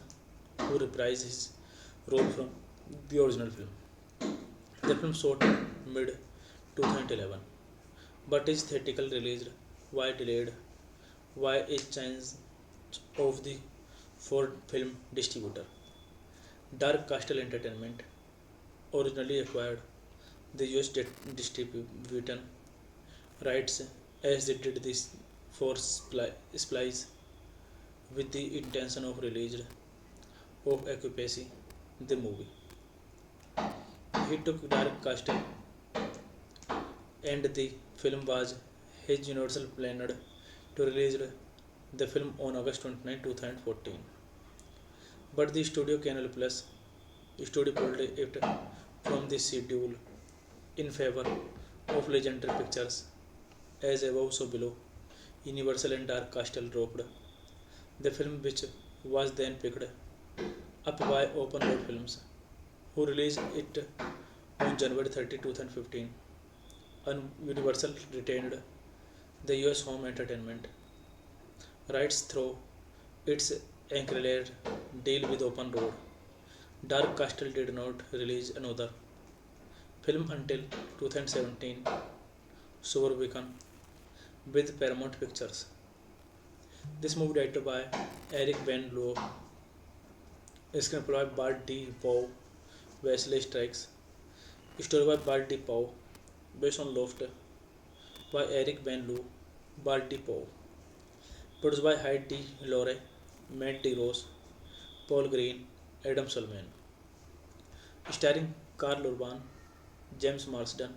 who reprised his role from the original film. The film shot mid 2011, but is theatrically released why delayed by a change of the Ford film distributor. Dark Castle Entertainment originally acquired the US distribution rights as they did this for Splice with the intention of release of Occupancy, the movie. He took Dark Castle and the film was his Universal planned to release the film on August 29, 2014. But the studio Canal Plus studio pulled it from the schedule in favor of Legendary Pictures. As above, so below, Universal and Dark Castle dropped the film, which was then picked up by Open Road Films, who released it on January 30, 2015. And Universal retained the US home entertainment rights through its Ancrelade deal with Open Road. Dark Castle did not release another film until 2017, Suburbicon, with Paramount Pictures. This movie directed by Eric Van Loo, screenplay by Bart DePaul, Wesley Strikes, story by Bart DePaul, based on Loft by Eric Van Loo, Bart DePaul, produced by Heidi Lore, Matt DeRose, Paul Green, Adam Sulman, starring Carl Urban, James Marsden,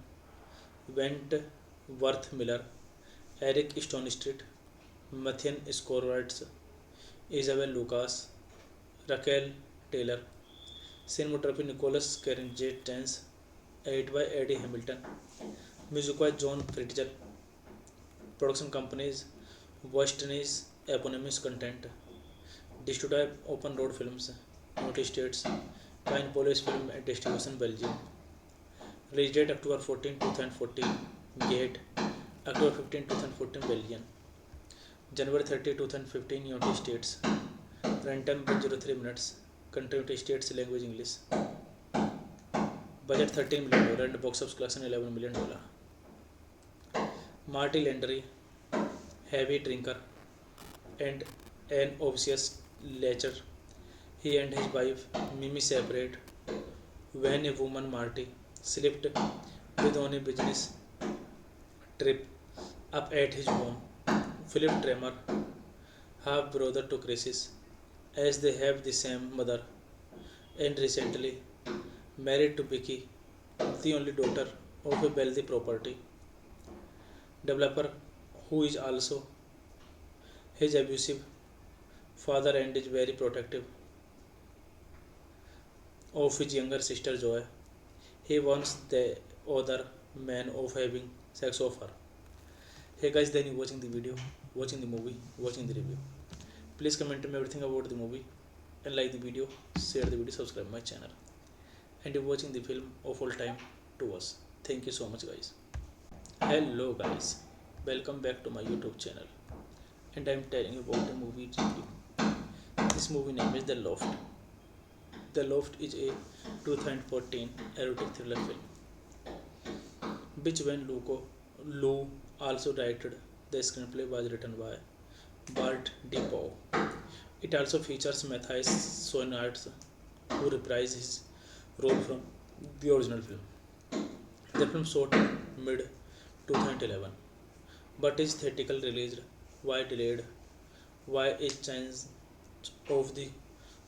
Wentworth Miller, Eric Stonestreet, Matthias Schoenaerts, Isabel Lucas, Raquel Taylor, cinematography Nicholas Carrington, edited by Eddie Hamilton, music by John Fritzl, production companies Western's eponymous content, distributed by Open Road Films, United States, Pine Police Film and Distribution, Belgium. Release date October 14, 2014. Gate October 15, 2014, Belgium. January 30, 2015, United States. Runtime 103 minutes. Country United States, language English. Budget $13 million and box office collection $11 million. Marty Landry, heavy drinker and an obvious lecher. He and his wife Mimi separate when a woman, Marty, slipped with on a business trip up at his home. Philip Tremer, half brother to Crisis, as they have the same mother, and recently married to Vicky, the only daughter of a wealthy property developer who is also his abusive father and is very protective of his younger sister Joy. He warns the other man of having sex of her. Hey guys, then you watching the video, watching the movie, watching the review. Please comment me everything about the movie and like the video, share the video, subscribe my channel. And you're watching the film of all time to us. Thank you so much guys. Hello guys, welcome back to my YouTube channel. And I'm telling you about the movie review. This movie name is The Loft. The Loft is a 2014 erotic thriller film, which when Lou also directed. The screenplay was written by Bart DePaul. It also features Matthias Schoenaerts, who reprised his role from the original film. The film shot in mid 2011, but is theatrically released. Why delayed? Why a change of the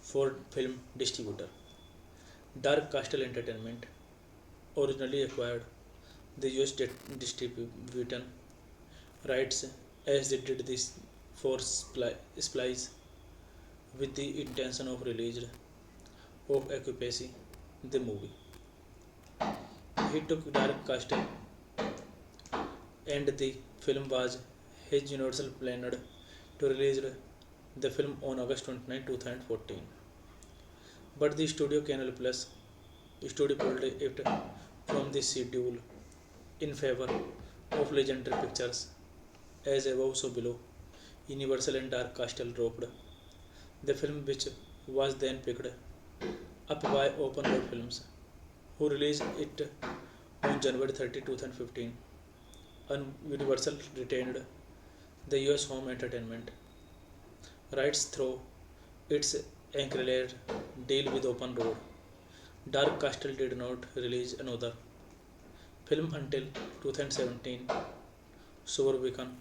Ford film distributor? Dark Castle Entertainment originally acquired the US distribution rights as they did this for Splice with the intention of release of occupancy the movie. He took Dark Castle and the film was his Universal planned to release the film on August 29, 2014. But the studio Canal Plus studio pulled it from the schedule in favor of Legendary Pictures. As above so below, Universal and Dark Castle dropped the film, which was then picked up by Open Road Films, who released it on January 30, 2015. And Universal retained the US home entertainment rights through its ancillary deal with Open Road. Dark Castle did not release another film until 2017, Suburbicon,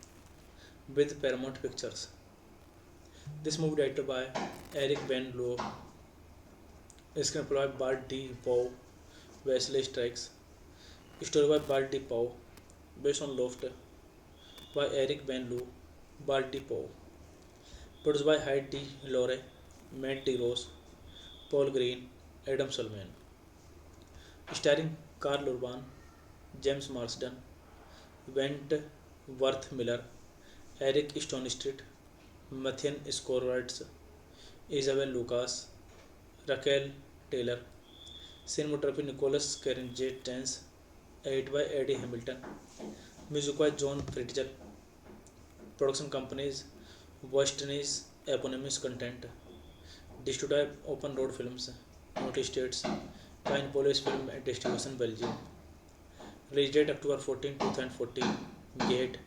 with Paramount Pictures. This movie directed by Eric Van Loo, screenplay by Bart D. Pau, Wesley Strikes, story by Bart D. Pau, based on Loft by Eric Van Loo, Bart D. Pau, produced by Hyde D. Lore, Matt D. Ross, Paul Green, Adam Sulman, starring Carl Urban, James Marsden, Wentworth Miller, Eric Stonestreet, Matthias Schoenaerts, Isabel Lucas, Raquel Taylor, cinematography Nicholas Carrington, edit by Eddie Hamilton, music by John Fritzl, production companies Western's eponymous content, distributed by Open Road Films, United States, Pine Police Film and Distribution Belgium. Release date October 14, 2014, Gate,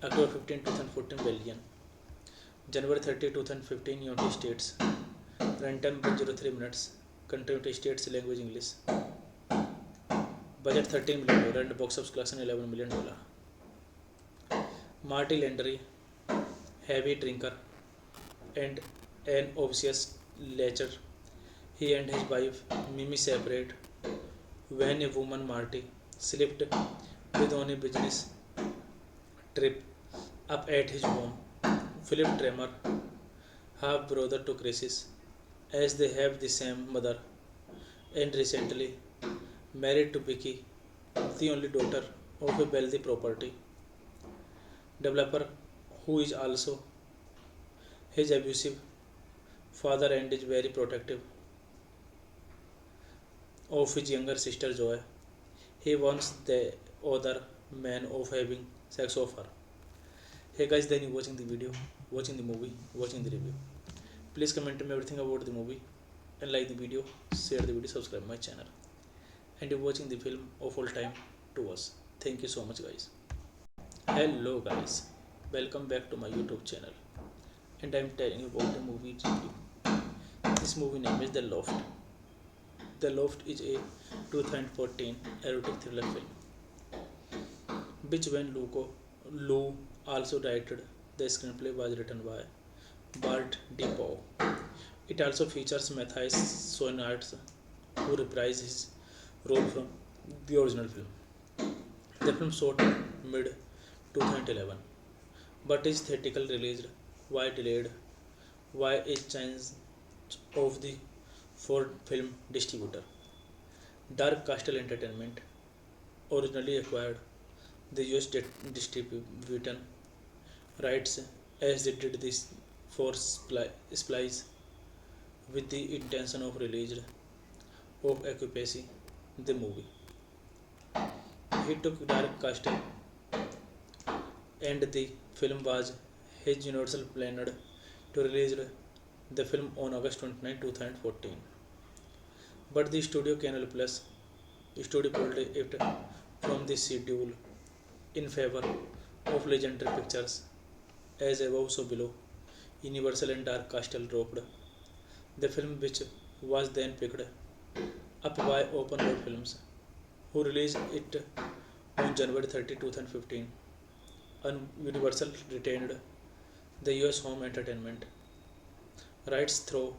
October 15, 2014, Belgium. January 30, 2015, United States. Runtime 103 minutes. Country United States, language English. Budget $13 million and box office collection $11 million. Marty Landry, heavy drinker and an obvious lecher. He and his wife Mimi separate when a woman Marty slipped with on a business trip up at his home. Philip Tremer, half brother to Crisis, as they have the same mother, and recently married to Vicky, the only daughter of a wealthy property developer who is also his abusive father and is very protective of his younger sister Joy. He warns the other man of having sex of her. Hey guys, then you watching the video, watching the movie, watching the review. Please comment me everything about the movie and like the video, share the video, subscribe my channel. And you're watching the film of all time to us. Thank you so much guys. Hello guys, welcome back to my YouTube channel. And I'm telling you about the movie review. This movie name is The Loft. The Loft is a 2014 erotic thriller film, which when Lou also directed. The screenplay was written by Bart DePaul. It also features Matthias Schoenaerts, who reprised his role from the original film. The film shot in mid 2011, but is theatrically released. why delayed, why a change of the Ford film distributor. Dark Castle Entertainment originally acquired the US distribution rights as they did this for Splice with the intention of release of occupancy the movie. He took Dark Castle and the film was his Universal planned to release the film on August 29, 2014. But the studio Canal Plus studio pulled it from the schedule in favor of Legendary Pictures as above so below. Universal and Dark Castle dropped the film, which was then picked up by Open Road Films, who released it on January 30, 2015. And Universal retained the US home entertainment rights through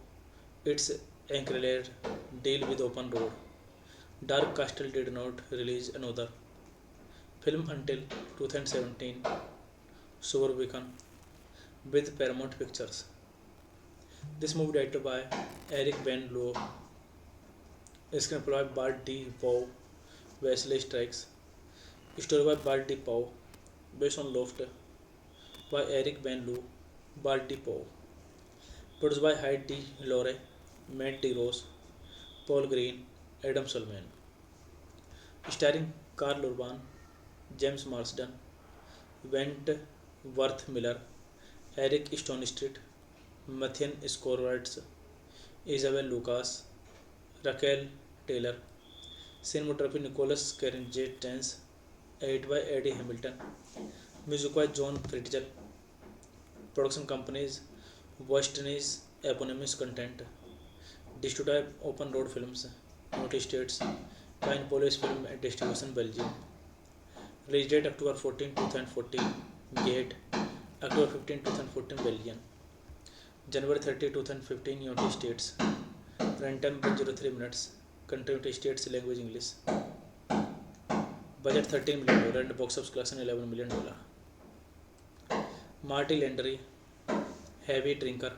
its ancillary deal with Open Road. Dark Castle did not release another film until 2017, Suburban, with Paramount Pictures. This movie directed by Eric Van Loo, screenplay by Bart D. Pauw, Wesley Strikes, story by Bart D. Pauw, based on Loft by Eric Van Loo, Bart D. Pauw, produced by Hyde D. Laurie, Matt D. Ross, Paul Green, Adam Sulman, starring Carl Urban, James Marsden, Wentworth Miller, Eric Stonestreet, Matthias Skorowitz, Isabel Lucas, Raquel Taylor, cinematography Nicholas Carrington, edited by Eddie Hamilton, music by John Fritzl, production companies Western's eponymous content, distributed by Open Road Films, United States, Pine Police Film and Distribution Belgium, release date October 14, 2014, gate October 15, 2014 Belgium, January 30, 2015 United States, runtime 103 minutes, country United States, language English, budget $13 million and box office collection $11 million. Marty Landry, heavy drinker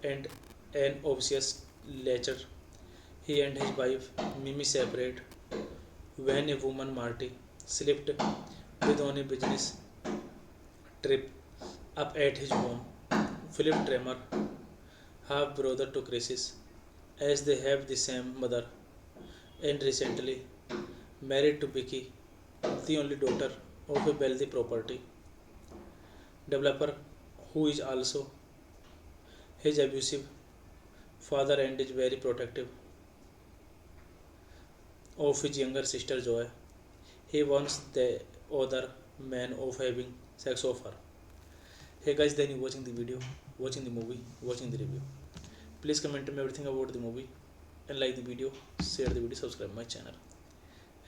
and an obvious lecher, he and his wife Mimi separate when a woman Marty slipped with on a business trip up at his home. Philip Tremer, half brother to Crisis, as they have the same mother, and recently married to Vicky, the only daughter of a wealthy property developer who is also his abusive father and is very protective of his younger sister Joy. He wants the other man of having sex of her. Hey guys, then you watching the video, watching the movie, watching the review. Please comment me everything about the movie and like the video, share the video, subscribe my channel.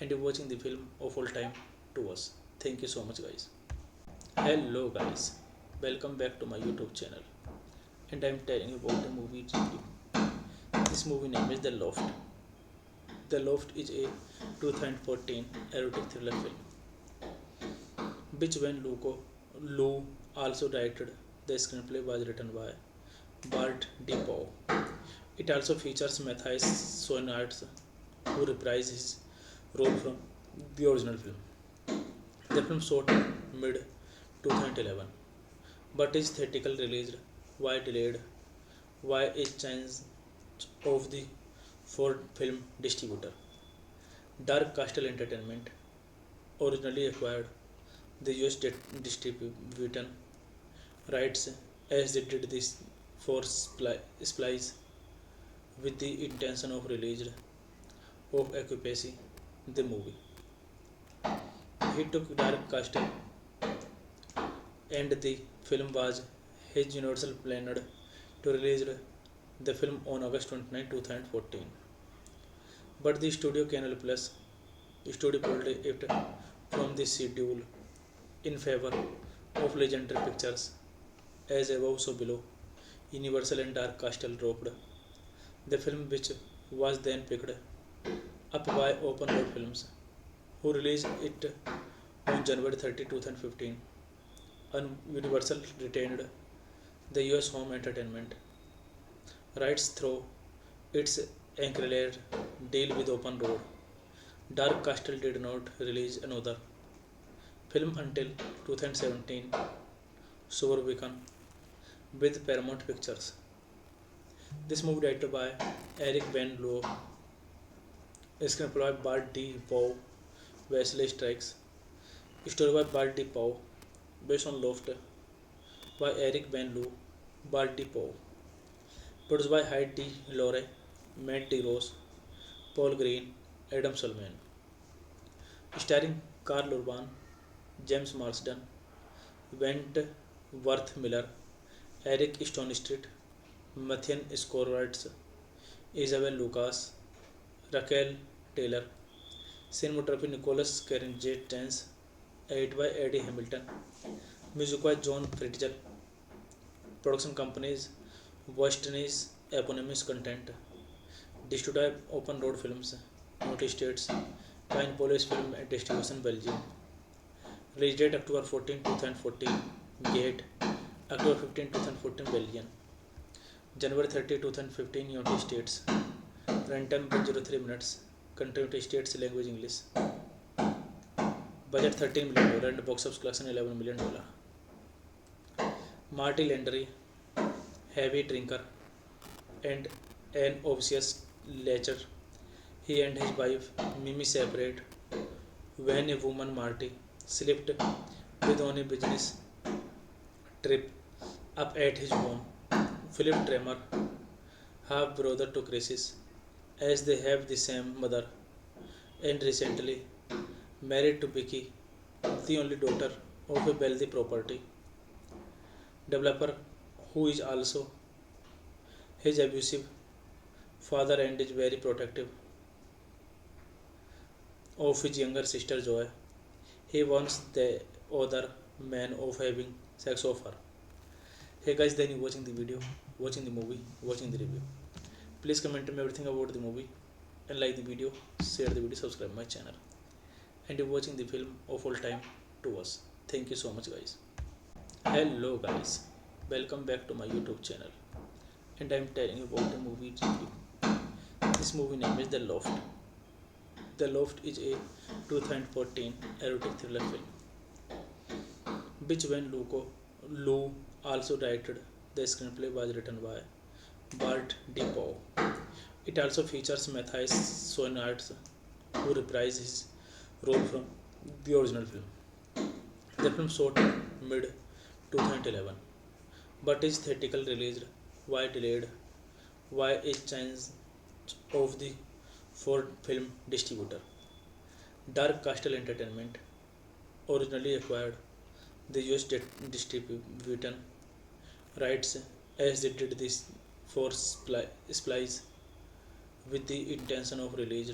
And you're watching the film of all time to us. Thank you so much guys. Hello guys, welcome back to my YouTube channel. And I'm telling you about the movie review. This movie name is The Loft. The Loft is a 2014 erotic thriller film, which when Lou also directed. The screenplay was written by Bart D. Pauw. It also features Matthias Schoenaerts, who reprised his role from the original film. The film shot in mid 2011, but is theatrically released. Why delayed? Why a change of the Ford film distributor? Dark Castle Entertainment originally acquired the US distribution rights as they did this for Splice with the intention of release of occupancy the movie. He took Dark Castle and the film was his Universal planned to release the film on August 29, 2014. But the studio Canal Plus studio pulled it from the schedule in favor of Legendary Pictures as above so below. Universal and Dark Castle dropped the film, which was then picked up by Open Road Films, who released it on January 30, 2015. And Universal retained the US Home Entertainment rights through its Encrelate deal with Open Road. Dark Castle did not release another film until 2017, Suburbicon, with Paramount Pictures. This movie directed by Eric Van Loo, screenplay by Bart D. Pau, Wesley Strikes, story by Bart D. Pau, based on Loft by Eric Van Loo, Bart D. Pau, produced by Hyde D. Lore, Matt D. Rose, Paul Green, Adam Sulman, starring Carl Urban, James Marsden, Wentworth Miller, Eric Stonestreet, Matthias Skorwartz, Isabel Lucas, Raquel Taylor, cinematography Nicholas Carrington, edit by Eddie Hamilton, music by John Fritzl, production companies Western's eponymous content, distributed by Open Road Films, United States, Kinepolis Film Distribution, Belgium. Release date October 14, 2014, Gate, October 15, 2014, Belgium. January 30, 2015, United States. Runtime 103 minutes. Country United States, language English. Budget $13 million and box office collection $11 million. Marty Landry, heavy drinker and an obvious lecher. He and his wife Mimi separate when a woman Marty slipped with on a business trip up at his home. Philip Tremer, half brother to Crisis, as they have the same mother, and recently married to Vicky, the only daughter of a wealthy property developer who is also his abusive father and is very protective of his younger sister Joy. He wants the other man of having sex of her. Hey guys, then you watching the video, watching the movie, watching the review. Please comment me everything about the movie and like the video, share the video, subscribe my channel. And you're watching the film of all time to us. Thank you so much guys. Hello guys, welcome back to my YouTube channel. And I'm telling you about the movie review. This movie name is The Loft. The Loft is a 2014 erotic thriller film, which when Lou also directed. The screenplay was written by Bart D. Pau. It also features Matthias Schoenaerts, who reprised his role from the original film. The film shot in mid 2011, but is theatrical released why delayed by a change of the Ford film distributor. Dark Castle Entertainment originally acquired the US distribution rights as they did this for Splice with the intention of release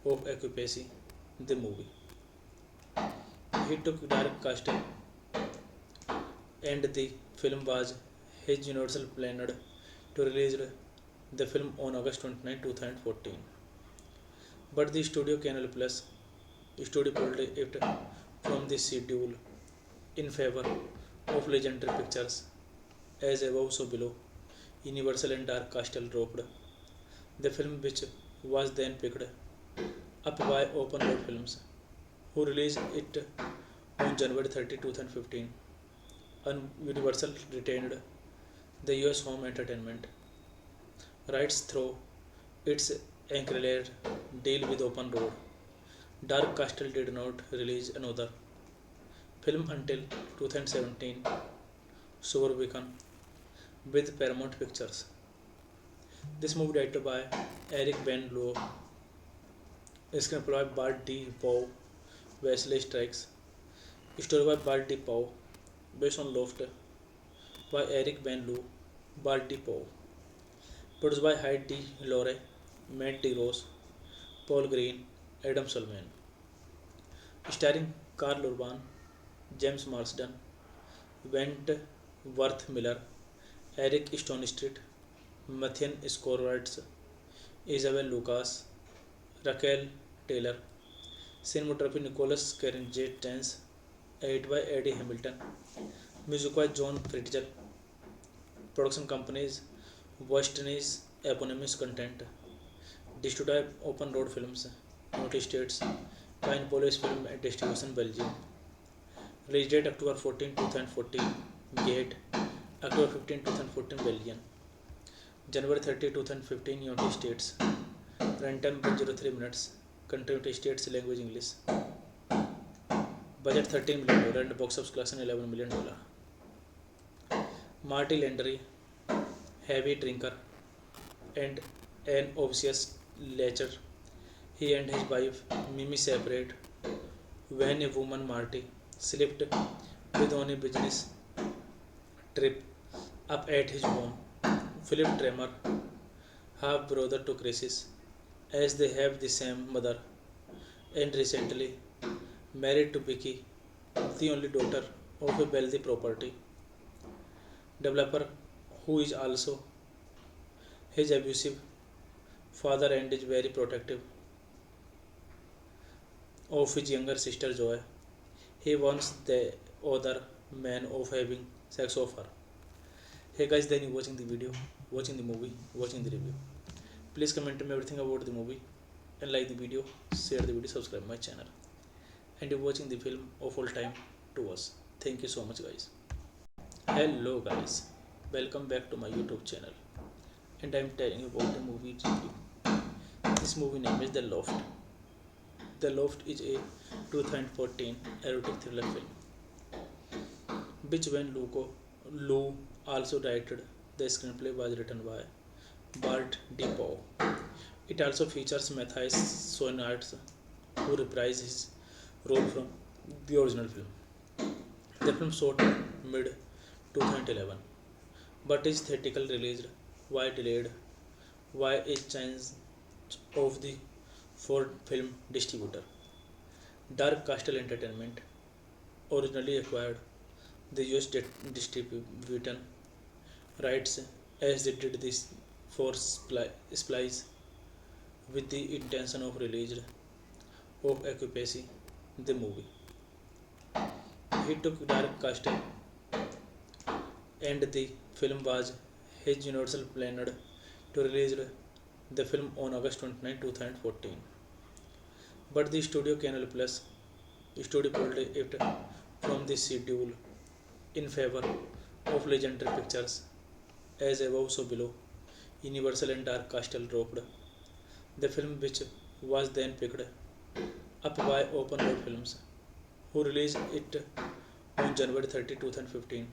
of Occupancy the movie. He took Dark Castle and the film was his Universal planned to release the film on August 29, 2014. But the studio Canal Plus studio pulled it from the schedule in favor of Legendary Pictures. As above so below, Universal and Dark Castle dropped the film, which was then picked up by Open Road Films, who released it on January 30, 2015. And Universal retained the US Home Entertainment rights through its Encrelate deal with Open Road. Dark Castle did not release another film until 2017, Suburbicon, with Paramount Pictures. This movie directed by Eric Van Loo, screenplay by Bart D. Pau, Wesley Strikes, story by Bart D. Pau, based on Loft by Eric Van Loo, Bart D. Pau, produced by Hyde D. Lore, Matt D. Rose, Paul Green, Adam Sulman, starring Carl Urban, James Marsden, Wentworth Miller, Eric Stonestreet, Matthias Skorwartz, Isabel Lucas, Raquel Taylor, cinematography Nicholas Carrington, edit by Eddie Hamilton, music by John Fritzl, Production companies Western's eponymous content. Distributed Open Road Films, United States. Pine Police Film and Distribution, Belgium. Release date October 14, 2014. Gate October 15, 2014, Belgium. January 30, 2015, United States. Runtime 103 minutes. Country United States. Language English. Budget $13 million and box office collection $11 million. Marty Landry, heavy drinker and an obsessive lecher. He and his wife Mimi separate when a woman, Marty, slipped with on a business trip up at his home. Philip Tremor, half brother to Crisis, as they have the same mother and recently married to Vicky, the only daughter of a wealthy property developer who is also his abusive father and is very protective of his younger sister Joy. He wants the other man of having sex of her. Hey guys, then you watching the video, watching the movie, watching the review. Please comment me everything about the movie and like the video, share the video, subscribe my channel. And you're watching the film of all time to us. Thank you so much guys. Hello guys, welcome back to my YouTube channel. And I'm telling you about the movie review. This movie name is The Loft. The Loft is a 2014 erotic thriller film, which when Lou also directed. The screenplay was written by Bart DePaul. It also features Matthias Schoenaerts, who reprised his role from the original film. The film shot mid 2011, but its theatrical release was delayed by a change of the Ford film distributor. Dark Castle Entertainment originally acquired the US distribution rights as they did this for Splice with the intention of release of Occupancy, the movie. He took Dark Castle and the film was his universal planned to release the film on August 29, 2014. But the studio Canal Plus studio pulled it from the schedule in favor of Legendary Pictures. As above so below, Universal and Dark Castle dropped the film, which was then picked up by Open Road Films, who released it on January 30, 2015.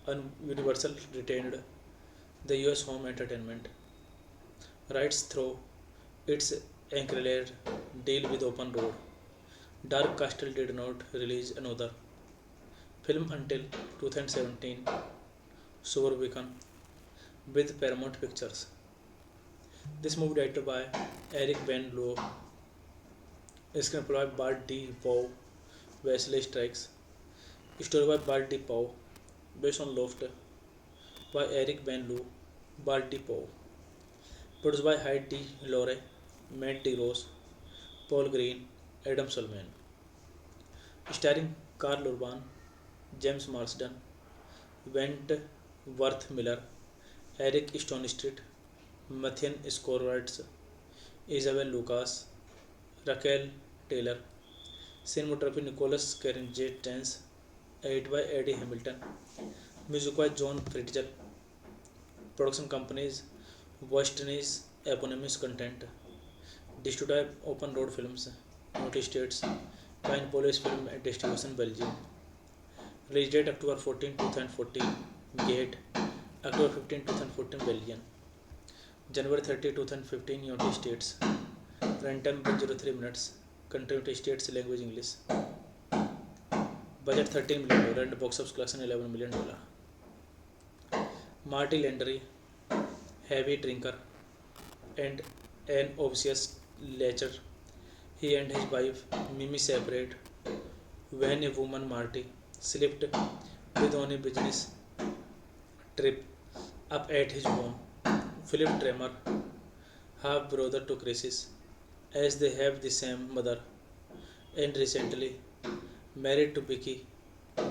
And Universal retained the US home entertainment rights through its ancillary deal with Open Road. Dark Castle did not release another film until 2017, Suburbicon, with Paramount Pictures. This movie directed by Eric Van Loo, screenplay by Bart DePaul, Wesley Strikes, story by Bart DePaul, based on Loft by Eric Van Loo, Bart DePaul, produced by Heidi D. Lore, Matt DeRose, Paul Green, Adam Sulman, starring Carl Urban, James Marsden, Wentworth Miller, Eric Stone Street, Matthias Schoenaerts, Isabel Lucas, Raquel Taylor, cinematography Nicholas Carrington, edited by Eddie Hamilton, music by John Fritzl. Production companies Western's eponymous content. Distributed Open Road Films, United States. Pine Police Film and Distribution, Belgium. Release date October 14, 2014. Gate October 15, 2014, Belgium. January 30, 2015, United States. Runtime 103 minutes. Country United States. Language English. Budget $13 million and box office collection $11 million. Marty Landry, heavy drinker and an obsessive lecher. He and his wife Mimi separate when a woman, Marty, slipped with on a business trip up at his home. Philip Tremor, half brother to Crisis, as they have the same mother and recently married to Vicky,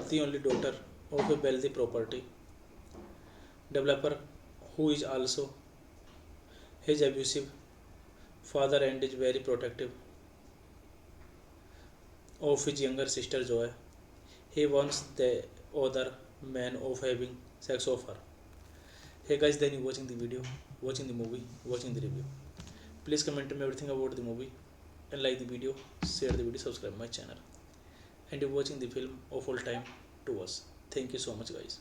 the only daughter of a wealthy property developer who is also his abusive father and is very protective of his younger sister Joy. He warns the other man of having sex of her. Hey guys, then you watching the video, watching the movie, watching the review. Please comment me everything about the movie and like the video, share the video, subscribe my channel. And you're watching the film of all time to us. Thank you so much guys.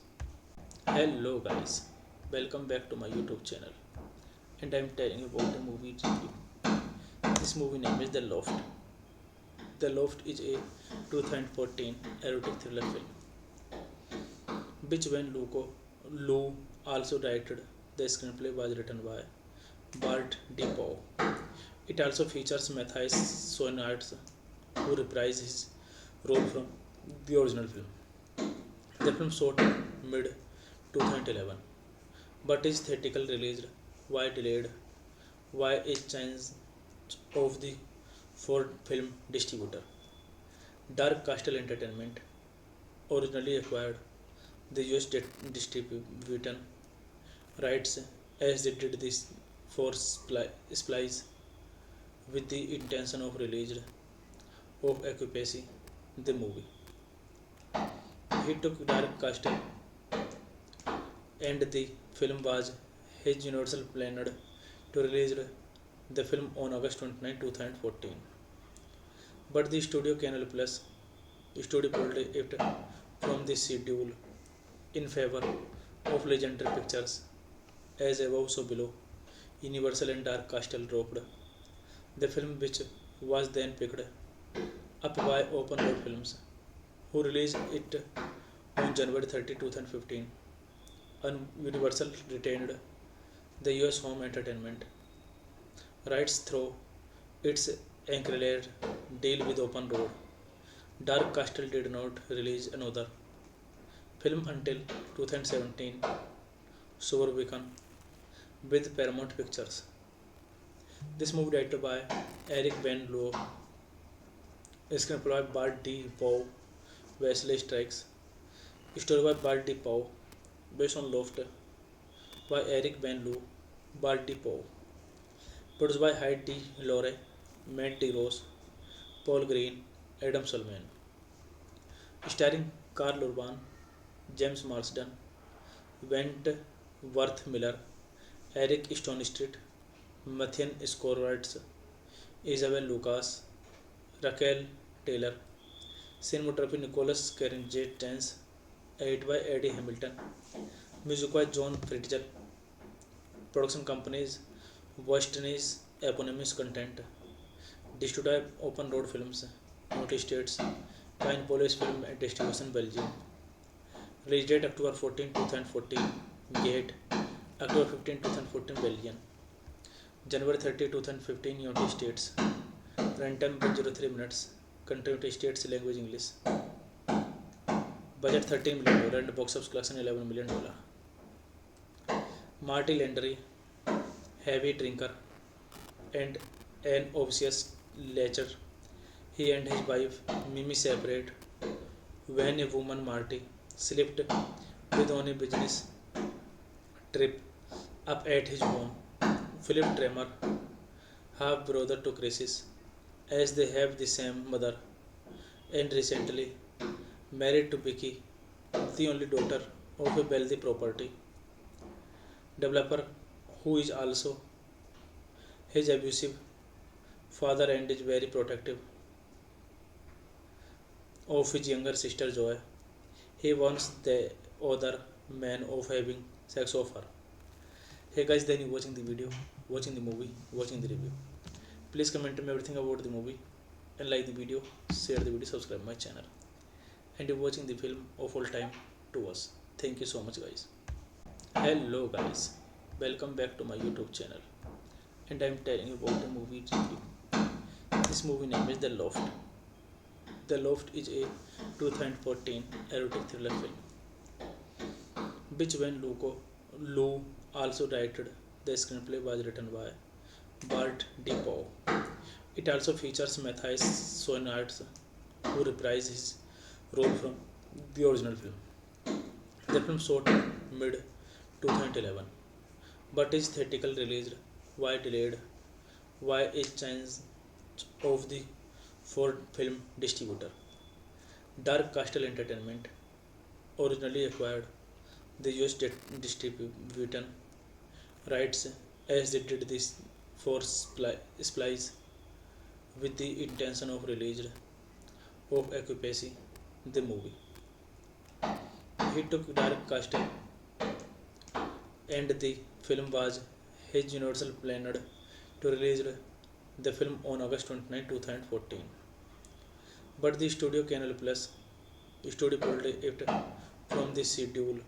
Hello guys, welcome back to my YouTube channel. And I'm telling you about the movie review. This movie name is The Loft. The Loft is a 2014 erotic thriller film, which when Lou also directed. The screenplay was written by Bart DePaul. It also features Matthias Schoenaerts, who reprised his role from the original film. The film shot mid 2011, but is theatrically released. Why delayed? Why a change of the Ford film distributor? Dark Castle Entertainment originally acquired the US distribution rights as they did this for Splice with the intention of release of Occupancy the movie. He took Dark Castle and the film was his Universal planned to release the film on August 29, 2014. But the studio Canal Plus studio pulled it from the schedule in favor of Legendary Pictures. As above, so below, Universal and Dark Castle dropped the film, which was then picked up by Open Road Films, who released it on January 30, 2015. And Universal retained the US home entertainment rights through its Anchorage deal with Open Road. Dark Castle did not release another film until 2017, Suburbicon, with Paramount Pictures. This movie directed by Eric Van Loo, screenplay by Bart D. Pau, Wesley Strikes, story by Bart D. Pau, based on Loft by Eric Van Loo, Bart D. Pau, produced by Hyde D. Lore, Matt D. Ross, Paul Green, Adam Sulman, starring Carl Urban, James Marsden, Wentworth Miller, Eric Stone Street, Matthias Schoenaerts, Isabel Lucas, Raquel Taylor, cinematography Nicholas Carrington, edited by Eddie Hamilton, music by John Fritzl, production companies Western's eponymous content, distributed by Open Road Films, United States, Pine Police Film and Distribution Belgium. Release date October 14, 2014, Gate, October 15, 2014, Belgium. January 30, 2015, United States. Runtime 103 minutes. Country United States, language English. Budget $13 million and box office collection $11 million. Marty Landry, heavy drinker and an obsessive lecher. He and his wife Mimi separate when a woman Marty slipped with on a business trip up at his home. Philip Tremer, half brother to Crisis, as they have the same mother, and recently married to Vicky, the only daughter of a wealthy property developer who is also his abusive father and is very protective of his younger sister Joy. He warns the other man of having sex of her. Hey guys, then you watching the video, watching the movie, watching the review. Please comment me everything about the movie and like the video, share the video, subscribe my channel. And you're watching the film of all time to us. Thank you so much guys. Hello guys, welcome back to my YouTube channel. And I'm telling you about the movie review. This movie name is The Loft. The Loft is a 2014 erotic thriller film, which when Lou also directed. The screenplay was written by Bart DePaul. It also features Matthias Schoenaerts, who reprised his role from the original film. The film shot mid 2011, but is theatrical released. Why delayed? Why is change of the Ford film distributor? Dark Castle Entertainment originally acquired the US distribution rights as they did this for Splice with the intention of release of occupancy the movie. He took Dark Castle and the film was his Universal planned to release the film on August 29, 2014. But the studio Canal Plus studio pulled it from the schedule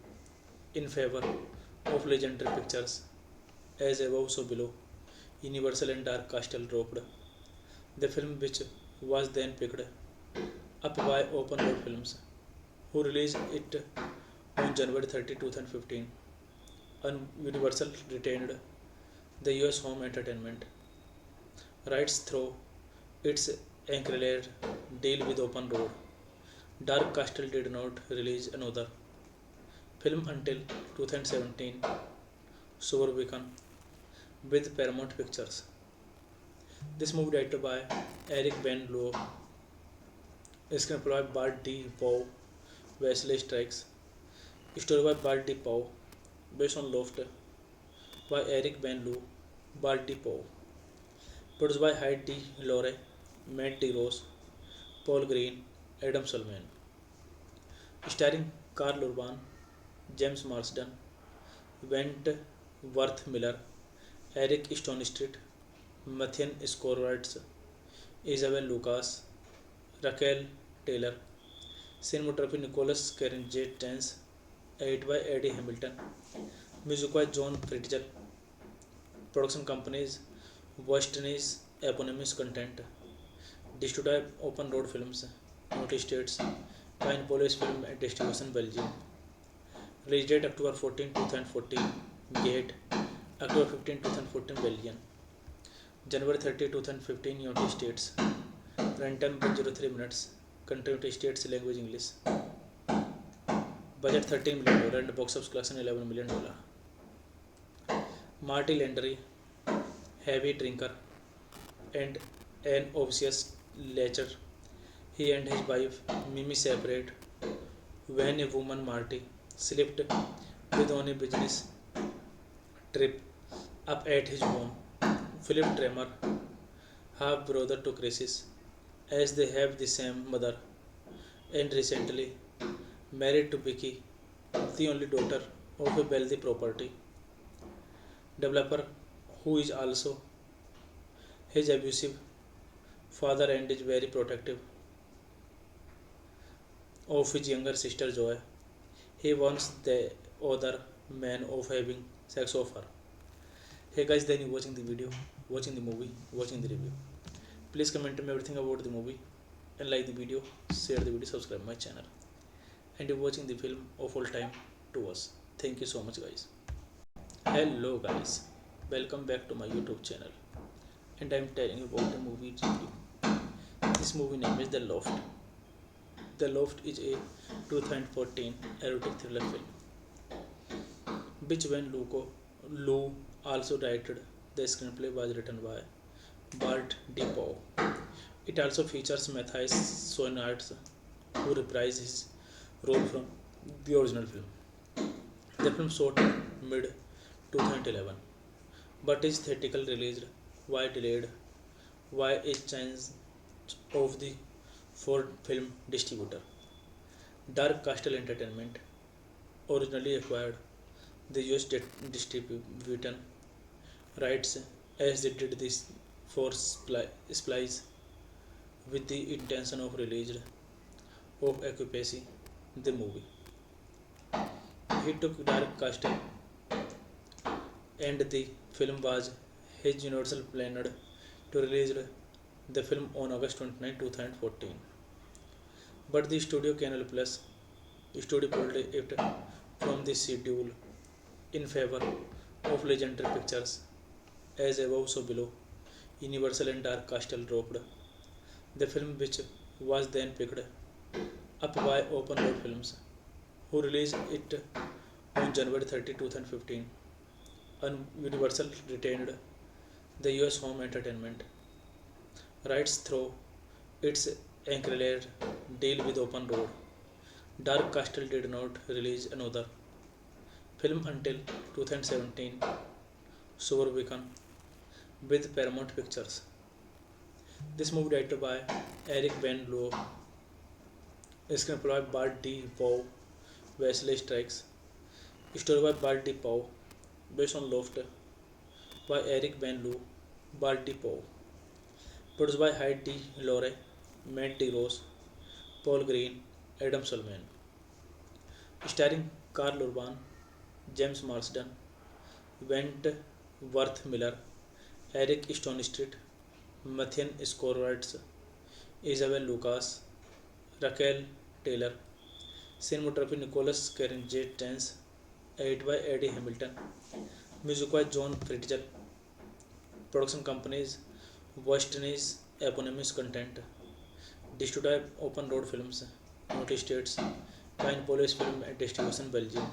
in favor of Legendary Pictures. As above, so below, Universal and Dark Castle dropped the film, which was then picked up by Open Road Films, who released it on January 30, 2015. And Universal retained the US home entertainment rights through its Anchorage deal with Open Road. Dark Castle did not release another film until 2017, Suburban, with Paramount Pictures. This movie directed by Eric Van Loo, screenplay by Bart D. Pau, Wesley Strikes, story by Bart D. Pau, based on Loft by Eric Van Loo, Bart D. Pau, produced by Hyde D. Lore, Matt D. Rose, Paul Green, Adam Sulman, starring Carl Urban, James Marsden, Wentworth Miller, Eric Stone-Street, Matthias Skorowitz, Isabel Lucas, Raquel Taylor, cinematography Nicholas Carrington, edit by Eddie Hamilton, music by John Fritzl, production companies Western's eponymous content, distributed by Open Road Films, United States, Pine Police Film and Distribution, Belgium. Release date October 14, 2014, Gate, October 15, 2014, Belgium. January 30, 2015, United States. Runtime 103 minutes. Country United States, language English. Budget $13 million and box office collection $11 million. Marty Landry, heavy drinker and an obvious lecher. He and his wife Mimi separate when a woman, Marty, slipped with on a business trip up at his home. Philip Tremer, half brother to Crisis, as they have the same mother, and recently married to Vicky, the only daughter of a wealthy property developer who is also his abusive father and is very protective of his younger sister Joy. He wants the other man of having sex of her. Hey guys, then you watching the video, watching the movie, watching the review. Please comment me everything about the movie and like the video, share the video, subscribe my channel. And you're watching the film of all time to us. Thank you so much guys. Hello guys, welcome back to my YouTube channel. And I'm telling you about the movie review. This movie name is The Loft. The Loft is a 2014 erotic thriller film, which when Lou also directed. The screenplay was written by Bart D. Pau. It also features Matthias Schoenaerts, who reprised his role from the original film. The film shot in mid 2011, but is theatrical released. Why delayed? Why is change of the Ford film distributor? Dark Castle Entertainment originally acquired the US distribution rights as they did this for Splice with the intention of release of occupancy the movie. He took Dark Castle and the film was his Universal planned to release the film on August 29, 2014. But the studio Canal Plus studio pulled it from the schedule in favor of Legendary Pictures. As above, so below, Universal and Dark Castle dropped the film, which was then picked up by Open Road Films, who released it on January 30, 2015. Universal retained the US home entertainment rights through its Anchorage deal with Open Road. Dark Castle did not release another film until 2017, Suburbican, with Paramount Pictures. This movie directed by Eric Van Loo, screenplay by Bart D. Pau, Wesley Strikes, story by Bart D. Pau, based on Loft by Eric Van Loo, Bart D. Pau, produced by Hyde D. Lore, Matt D. Rose, Paul Green, Adam Sulman, starring Carl Urban, James Marsden, Wentworth Miller, Eric Stonestreet, Matthias Skorwitz, Isabel Lucas, Raquel Taylor, cinematography Nicholas Carrington, edited by Eddie Hamilton, music by John Fritzl, production companies Western's eponymous content, distributed by Open Road Films, United States, Pine Police Film and Distribution Belgium,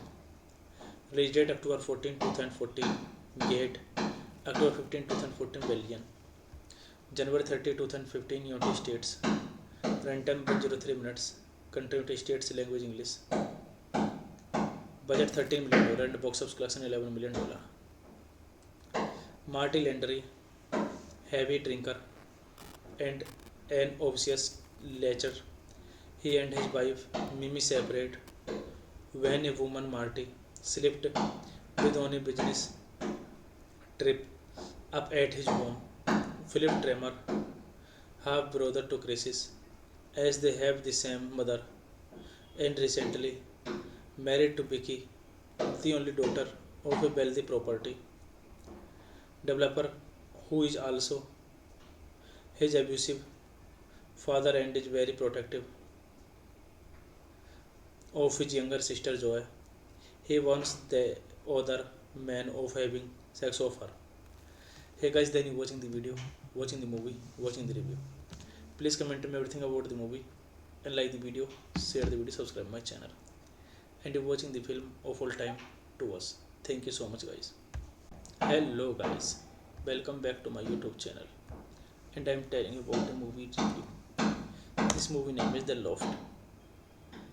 release date October 14, 2014, gate October 15, 2014 Belgium, January 30, 2015 United States, runtime 103 minutes, country United States, language English, budget $13 million and box office collection $11 million. Marty Landry, heavy drinker and an obvious lecher, he and his wife Mimi separate when a woman Marty slipped with on a business trip up at his home. Philip Tremer, half brother to Crisis, as they have the same mother, and recently married to Vicky, the only daughter of a wealthy property developer who is also his abusive father and is very protective of his younger sister Joy. He wants the other man of having sex of her. Hey guys, then you watching the video, watching the movie, watching the review. Please comment me everything about the movie and like the video, share the video, subscribe my channel. And you're watching the film of all time to us. Thank you so much guys. Hello guys, welcome back to my YouTube channel. And I'm telling you about the movie review. This movie name is The Loft.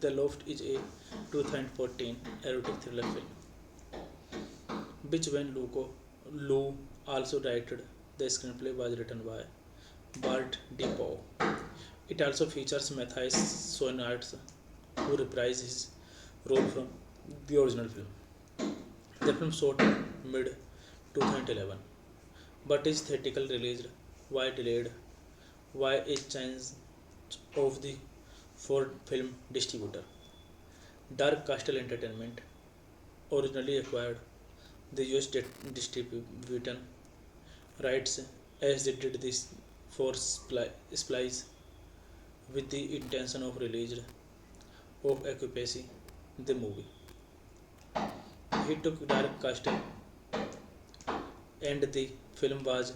The Loft is a 2014 erotic thriller film, which when Lou also directed. The screenplay was written by Bart D. Pau. It also features Matthias Schoenaerts, who reprised his role from the original film. The film shot in mid 2011, but is theatrically released while delayed by a change of the Ford film distributor. Dark Castle Entertainment originally acquired the US distribution rights as they did this for Splice with the intention of release of Occupancy the movie. He took Dark Castle and the film was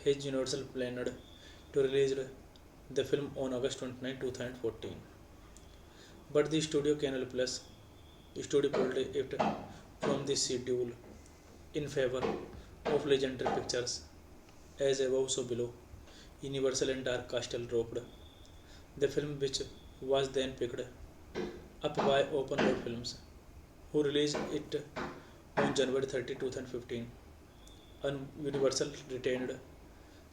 his Universal planned to release the film on August 29, 2014. But the studio Canal Plus studio pulled it from the schedule in favor of Legendary Pictures. As above so below, Universal and Dark Castle dropped the film, which was then picked up by Open Road Films, who released it on January 30, 2015. Universal retained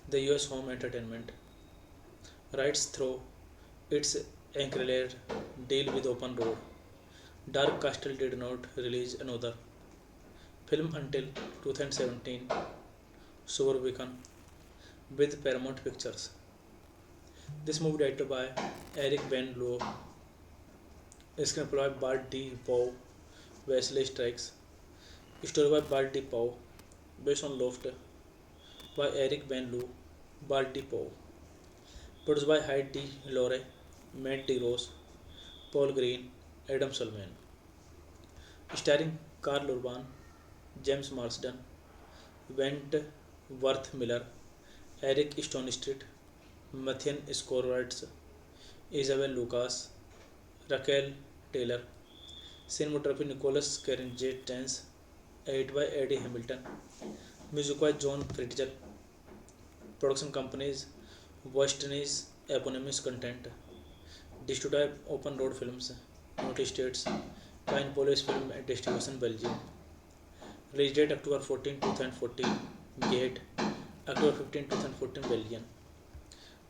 the US home entertainment rights through its Anchorage deal with Open Road. Dark Castle did not release another film until 2017, Suburbican, with Paramount Pictures. This movie directed by Eric Van Loo, screenplay by Bart D. Pau, Wesley Strikes, story by Bart D. Pau, based on Loft by Eric Van Loo, Bart D. Pau, produced by Hyde D. Lore, Matt D. Rose, Paul Green, Adam Sulman, starring Carl Urban, James Marsden, Wentworth Miller, Eric Stonestreet, Matthias Skorwitz, Isabel Lucas, Raquel Taylor, Cinematography Nicholas Carrington, edited by Eddie Hamilton, music by John Fritzl, production companies Western's eponymous content, distributed by Open Road Films, United States, Pine Police Film and Distribution Belgium, release date October 14, 2014, gate October 15, 2014 Belgium,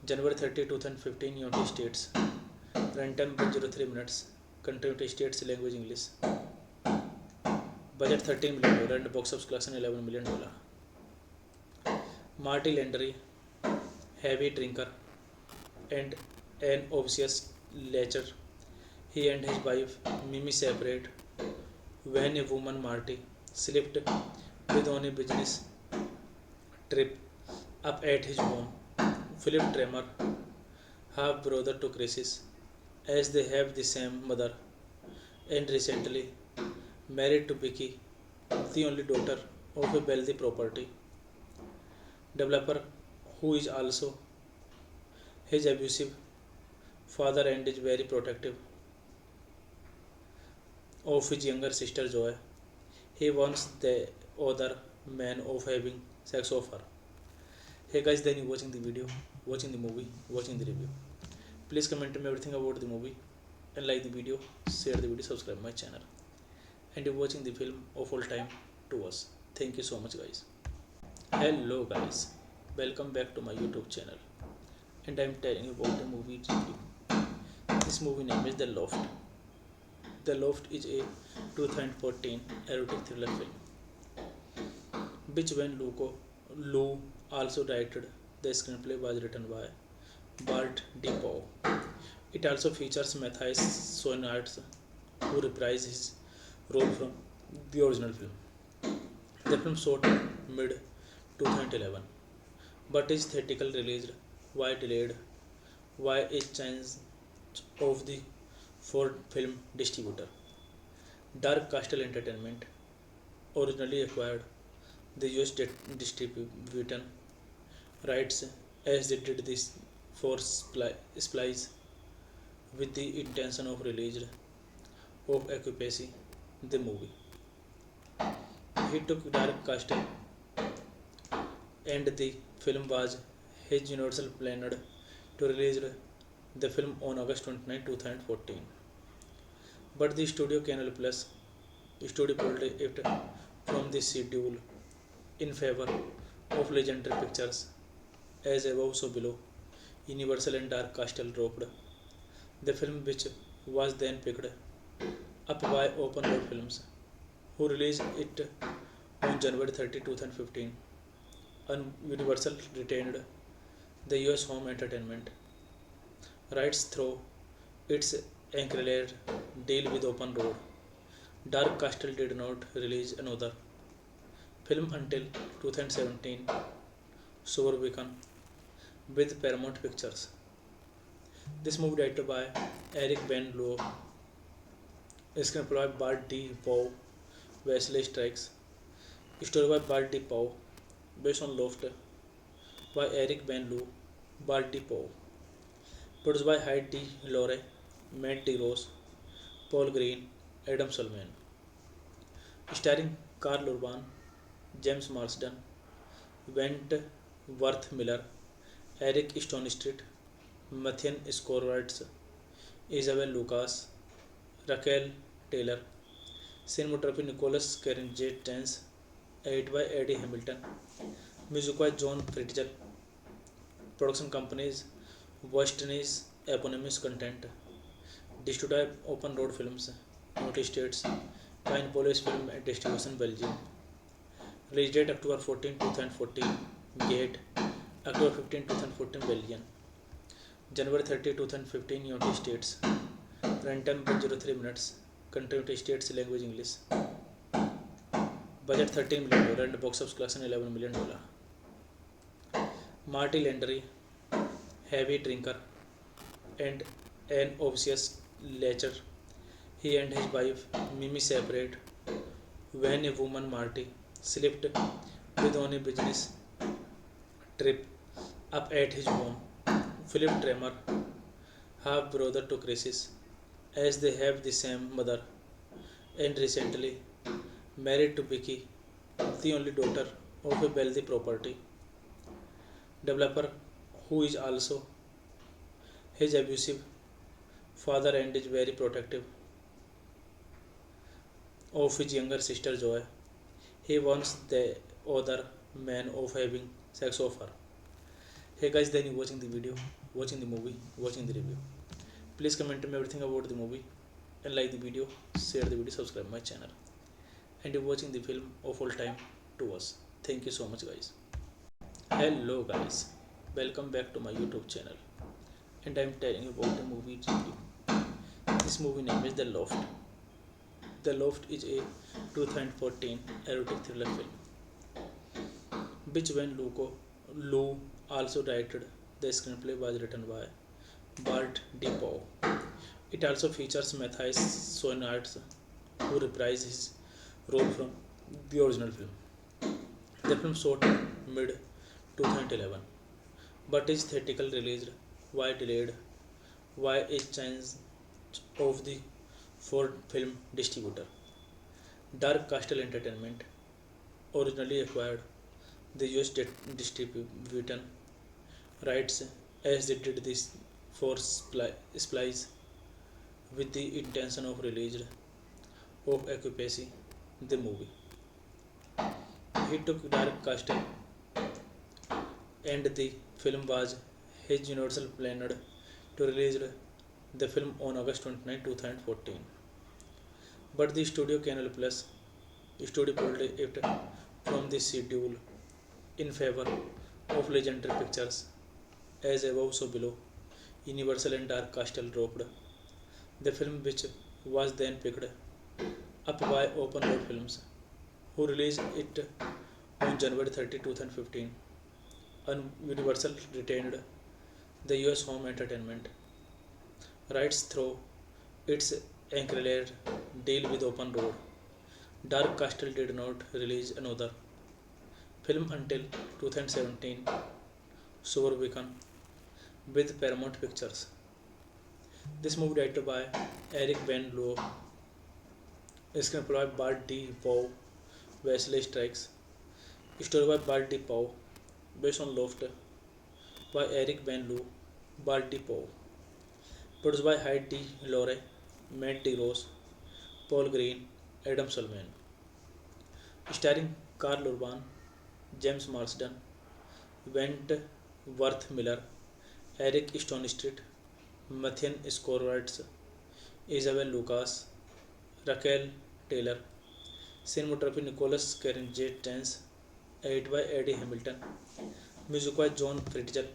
January 30, 2015 United States, runtime 103 minutes, country United States, language English, budget $13 million and box office collection $11 million. Marty Landry, heavy drinker and an obvious lecher, he and his wife Mimi separate when a woman Marty slipped with on a business trip up at his home. Philip Tremer, half brother to Crisis, as they have the same mother and recently married to Vicky, the only daughter of a wealthy property developer who is also his abusive father and is very protective of his younger sister Joy. He wants the other man of having sex of her. Hey guys, then you watching the video, watching the movie, watching the review. Please comment me everything about the movie and like the video, share the video, subscribe my channel. And you're watching the film of all time to us. Thank you so much guys. Hello guys, welcome back to my YouTube channel. And I'm telling you about the movie review. This movie name is The Loft. The Loft is a 2014 erotic thriller film, which when Lou also directed. The screenplay was written by Bart DePaul. It also features Matthias Schoenaerts, who reprised his role from the original film. The film shot in mid 2011, but its theatrical release was delayed by a change of the Ford film distributor. Dark Castle Entertainment originally acquired the US distribution rights as they did this for Splice with the intention of release of occupancy the movie. He took Dark Castle and the film was his Universal planned to release the film on August 29, 2014. But the studio Canal Plus studio pulled it from the schedule in favor of Legendary Pictures. As above so below, Universal and Dark Castle dropped the film, which was then picked up by Open Road Films, who released it on January 30, 2015. And Universal retained the US home entertainment rights through its ancillary deal with Open Road. Dark Castle did not release another film until 2017, Suburbicon, with Paramount Pictures. This movie directed by Eric Van Loo, screenplay by Bart D. Pau, Wesley Strikes, story by Bart D. Pau, based on Loft by Eric Van Loo, Bart D. Pau, produced by Hyde D. Lore, Matt D. Ross, Paul Green, Adam Sulman, starring Carl Urban, James Marsden, Wentworth Miller, Eric Stone Street, Matthias Schoenaerts, Isabel Lucas, Raquel Taylor, cinematography Nicholas Carrington, edited by Eddie Hamilton, music by John Fritzl, production companies Western's eponymous content, distributed by Open Road Films, United States, Pine Police Film and Distribution Belgium, release date October 14, 2014, gate October 15, 2014 Belgium, January 30, 2015 United States, runtime 103 minutes, country United States, language English, budget $13 million and box office collection $11 million. Marty Landry, heavy drinker and an obvious lecher, he and his wife Mimi separate when a woman Marty slipped with on a business trip up at his home. Philip Tremer, half brother to Crisis, as they have the same mother and recently married to Vicky, the only daughter of a wealthy property developer who is also his abusive father and is very protective of his younger sister Joy. He wants the other man of having sex of her. Hey guys, then you watching the video, watching the movie, watching the review. Please comment me everything about the movie and like the video, share the video, subscribe my channel. And you're watching the film of all time to us. Thank you so much guys. Hello guys, welcome back to my YouTube channel. And I'm telling you about the movie review. This movie name is The Loft. The Loft is a 2014 erotic thriller film, which when Lou also directed. The screenplay was written by Bart DePaul. It also features Matthias Schoenaerts, who reprised his role from the original film. The film shot in mid 2011, but its theatrical release was delayed by a change of the Ford film distributor. Dark Castle Entertainment originally acquired the US distribution rights as they did this for Splice with the intention of release of Occupancy the movie. He took Dark Castle and the film was his Universal planned to release the film on August 29, 2014. But the studio Canal Plus studio pulled it from the schedule in favor of Legendary Pictures. As above so below, Universal and Dark Castle dropped the film, which was then picked up by Open Road Films, who released it on January 30, 2015. And Universal retained the US home entertainment rights through its ancillary deal with Open Road. Dark Castle did not release another film until 2017, Suburbicon, with Paramount Pictures. This movie directed by Eric Van Loo, screenplay by Bart D. Pau, Wesley Strikes, story by Bart D. Pau, based on Loft by Eric Van Loo, Bart D. Pau, produced by Hyde D. Lore, Matt D. Ross, Paul Green, Adam Sullivan, starring Carl Urban, James Marsden, Wentworth Miller, Eric Stone Street, Matthias Schoenaerts, Isabel Lucas, Raquel Taylor, cinematography Nicholas Carrington, edited by Eddie Hamilton, music by John Fritzl,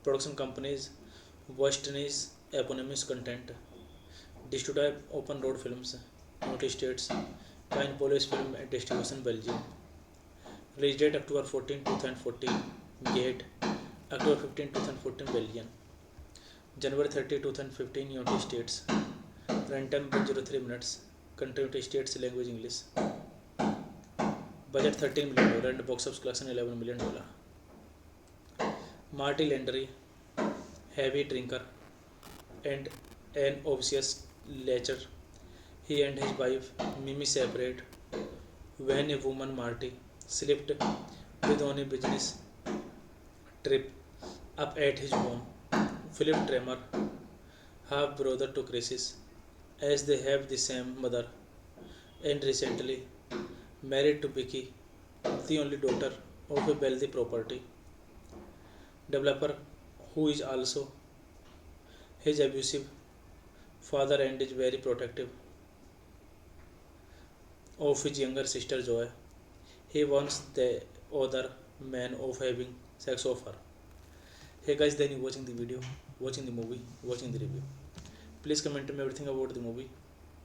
production companies Western's eponymous content, distributed by Open Road Films, United States, Kinepolis Film and Distribution, Belgium. Release date October 14, 2014, Gate, October 15, 2014, Belgium. January 30, 2015, United States. Runtime 103 minutes. Country United States, language English. Budget $13 million and box office collection $11 million. Marty Landry, heavy drinker and an obsessive lecher. He and his wife Mimi separate when a woman, Marty, slipped with on a business trip up at his home. Philip Tremer, half brother to Crisis, as they have the same mother, and recently married to Vicky, the only daughter of a wealthy property developer who is also his abusive father and is very protective of his younger sister Joy. He wants the other man of having sex of her. Hey guys, then you watching the video, watching the movie, watching the review. Please comment me everything about the movie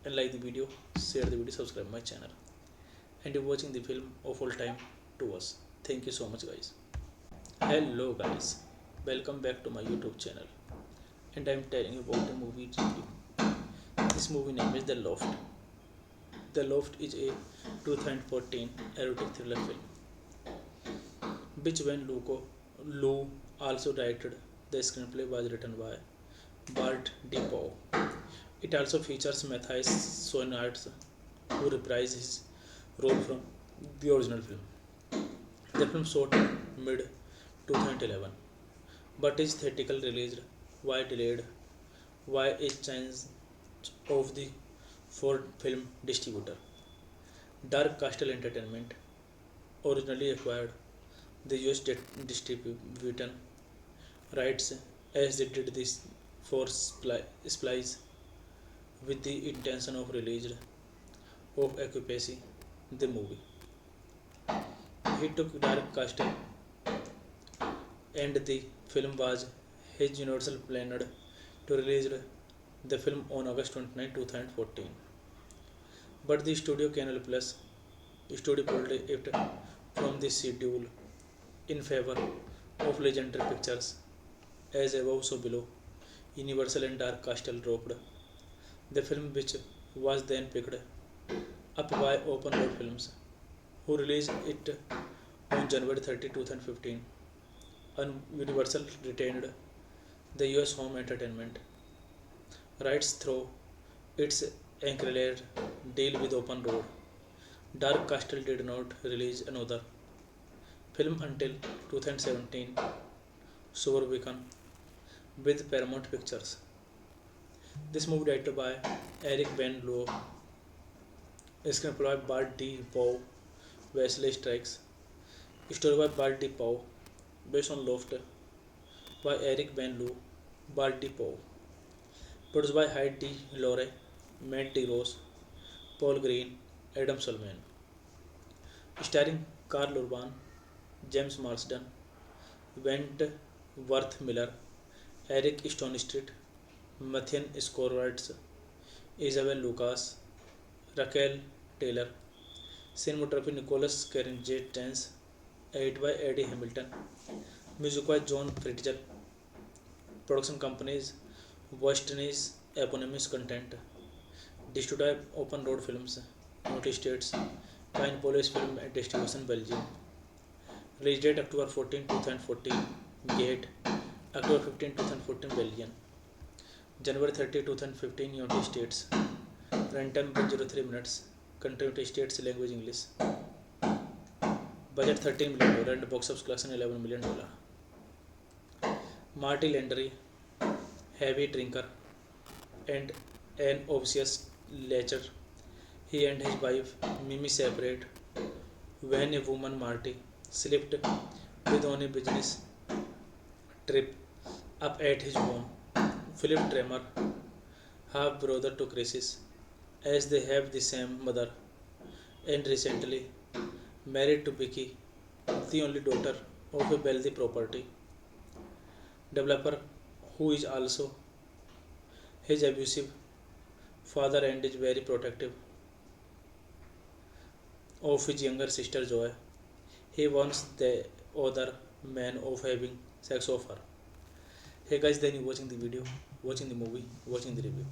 and like the video, share the video, subscribe my channel. And you're watching the film of all time to us. Thank you so much guys. Hello guys, welcome back to my YouTube channel. And I'm telling you about the movie review. This movie name is The Loft. The Loft is a 2014 erotic thriller film, which when Lou also directed. The screenplay was written by Bart DePaul. It also features Matthias Schoenaerts, who reprised his role from the original film. The film shot in mid 2011, but is theatrically released. Why delayed? Why a change of the Ford film distributor? Dark Castle Entertainment originally acquired the US distribution rights as they did this for Splice with the intention of release of Occupancy, the movie. He took Dark Castle and the film was his Universal planned to release the film on August 29, 2014. But the studio Canal Plus studio pulled it from the schedule in favor of Legendary Pictures. As above, so below, Universal and Dark Castle dropped the film, which was then picked up by Open Road Films, who released it on January 30, 2015. And Universal retained the US home entertainment rights through its Ancrelere deal with Open Road. Dark Castle did not release another film until 2017, Suburbicon, with Paramount Pictures. This movie directed by Eric Van Loo, screenplay by Bart D. Pauw, Wesley Strikes, story by Bart D. Pauw, based on Loft by Eric Van Loo, Bart D. Pauw, produced by Hyde D. Lore, Matt D. Ross, Paul Green, Adam Sulman, starring Carl Urban, James Marsden, Wentworth Miller, Eric Stone Street, Matthias Schoenaerts, Isabel Lucas, Raquel Taylor, cinematography Nicholas Carrington, edited by Eddie Hamilton, music by John Fritiger, production companies Western's eponymous content, distributed by Open Road Films, United States, Pine Police Film and Distribution Belgium, release date October 14, 2014, Gate, October 15, 2014, Belgium, January 30, 2015, United States, runtime 103 minutes, country United States, language English, budget $13 million and box office collection $11 million. Marty Landry, heavy drinker and an obvious lecher, he and his wife Mimi separate when a woman Marty slipped with on a business trip up at his home. Philip Tremer, half brother to Crisis, as they have the same mother and recently married to Vicky, the only daughter of a wealthy property developer who is also his abusive father and is very protective of his younger sister Joy. He wants the other man of having sex of her. Hey guys, then you watching the video, watching the movie, watching the review.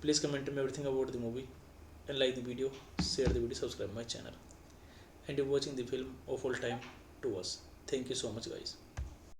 Please comment me everything about the movie and like the video, share the video, subscribe my channel. And you're watching the film of all time to us. Thank you so much guys.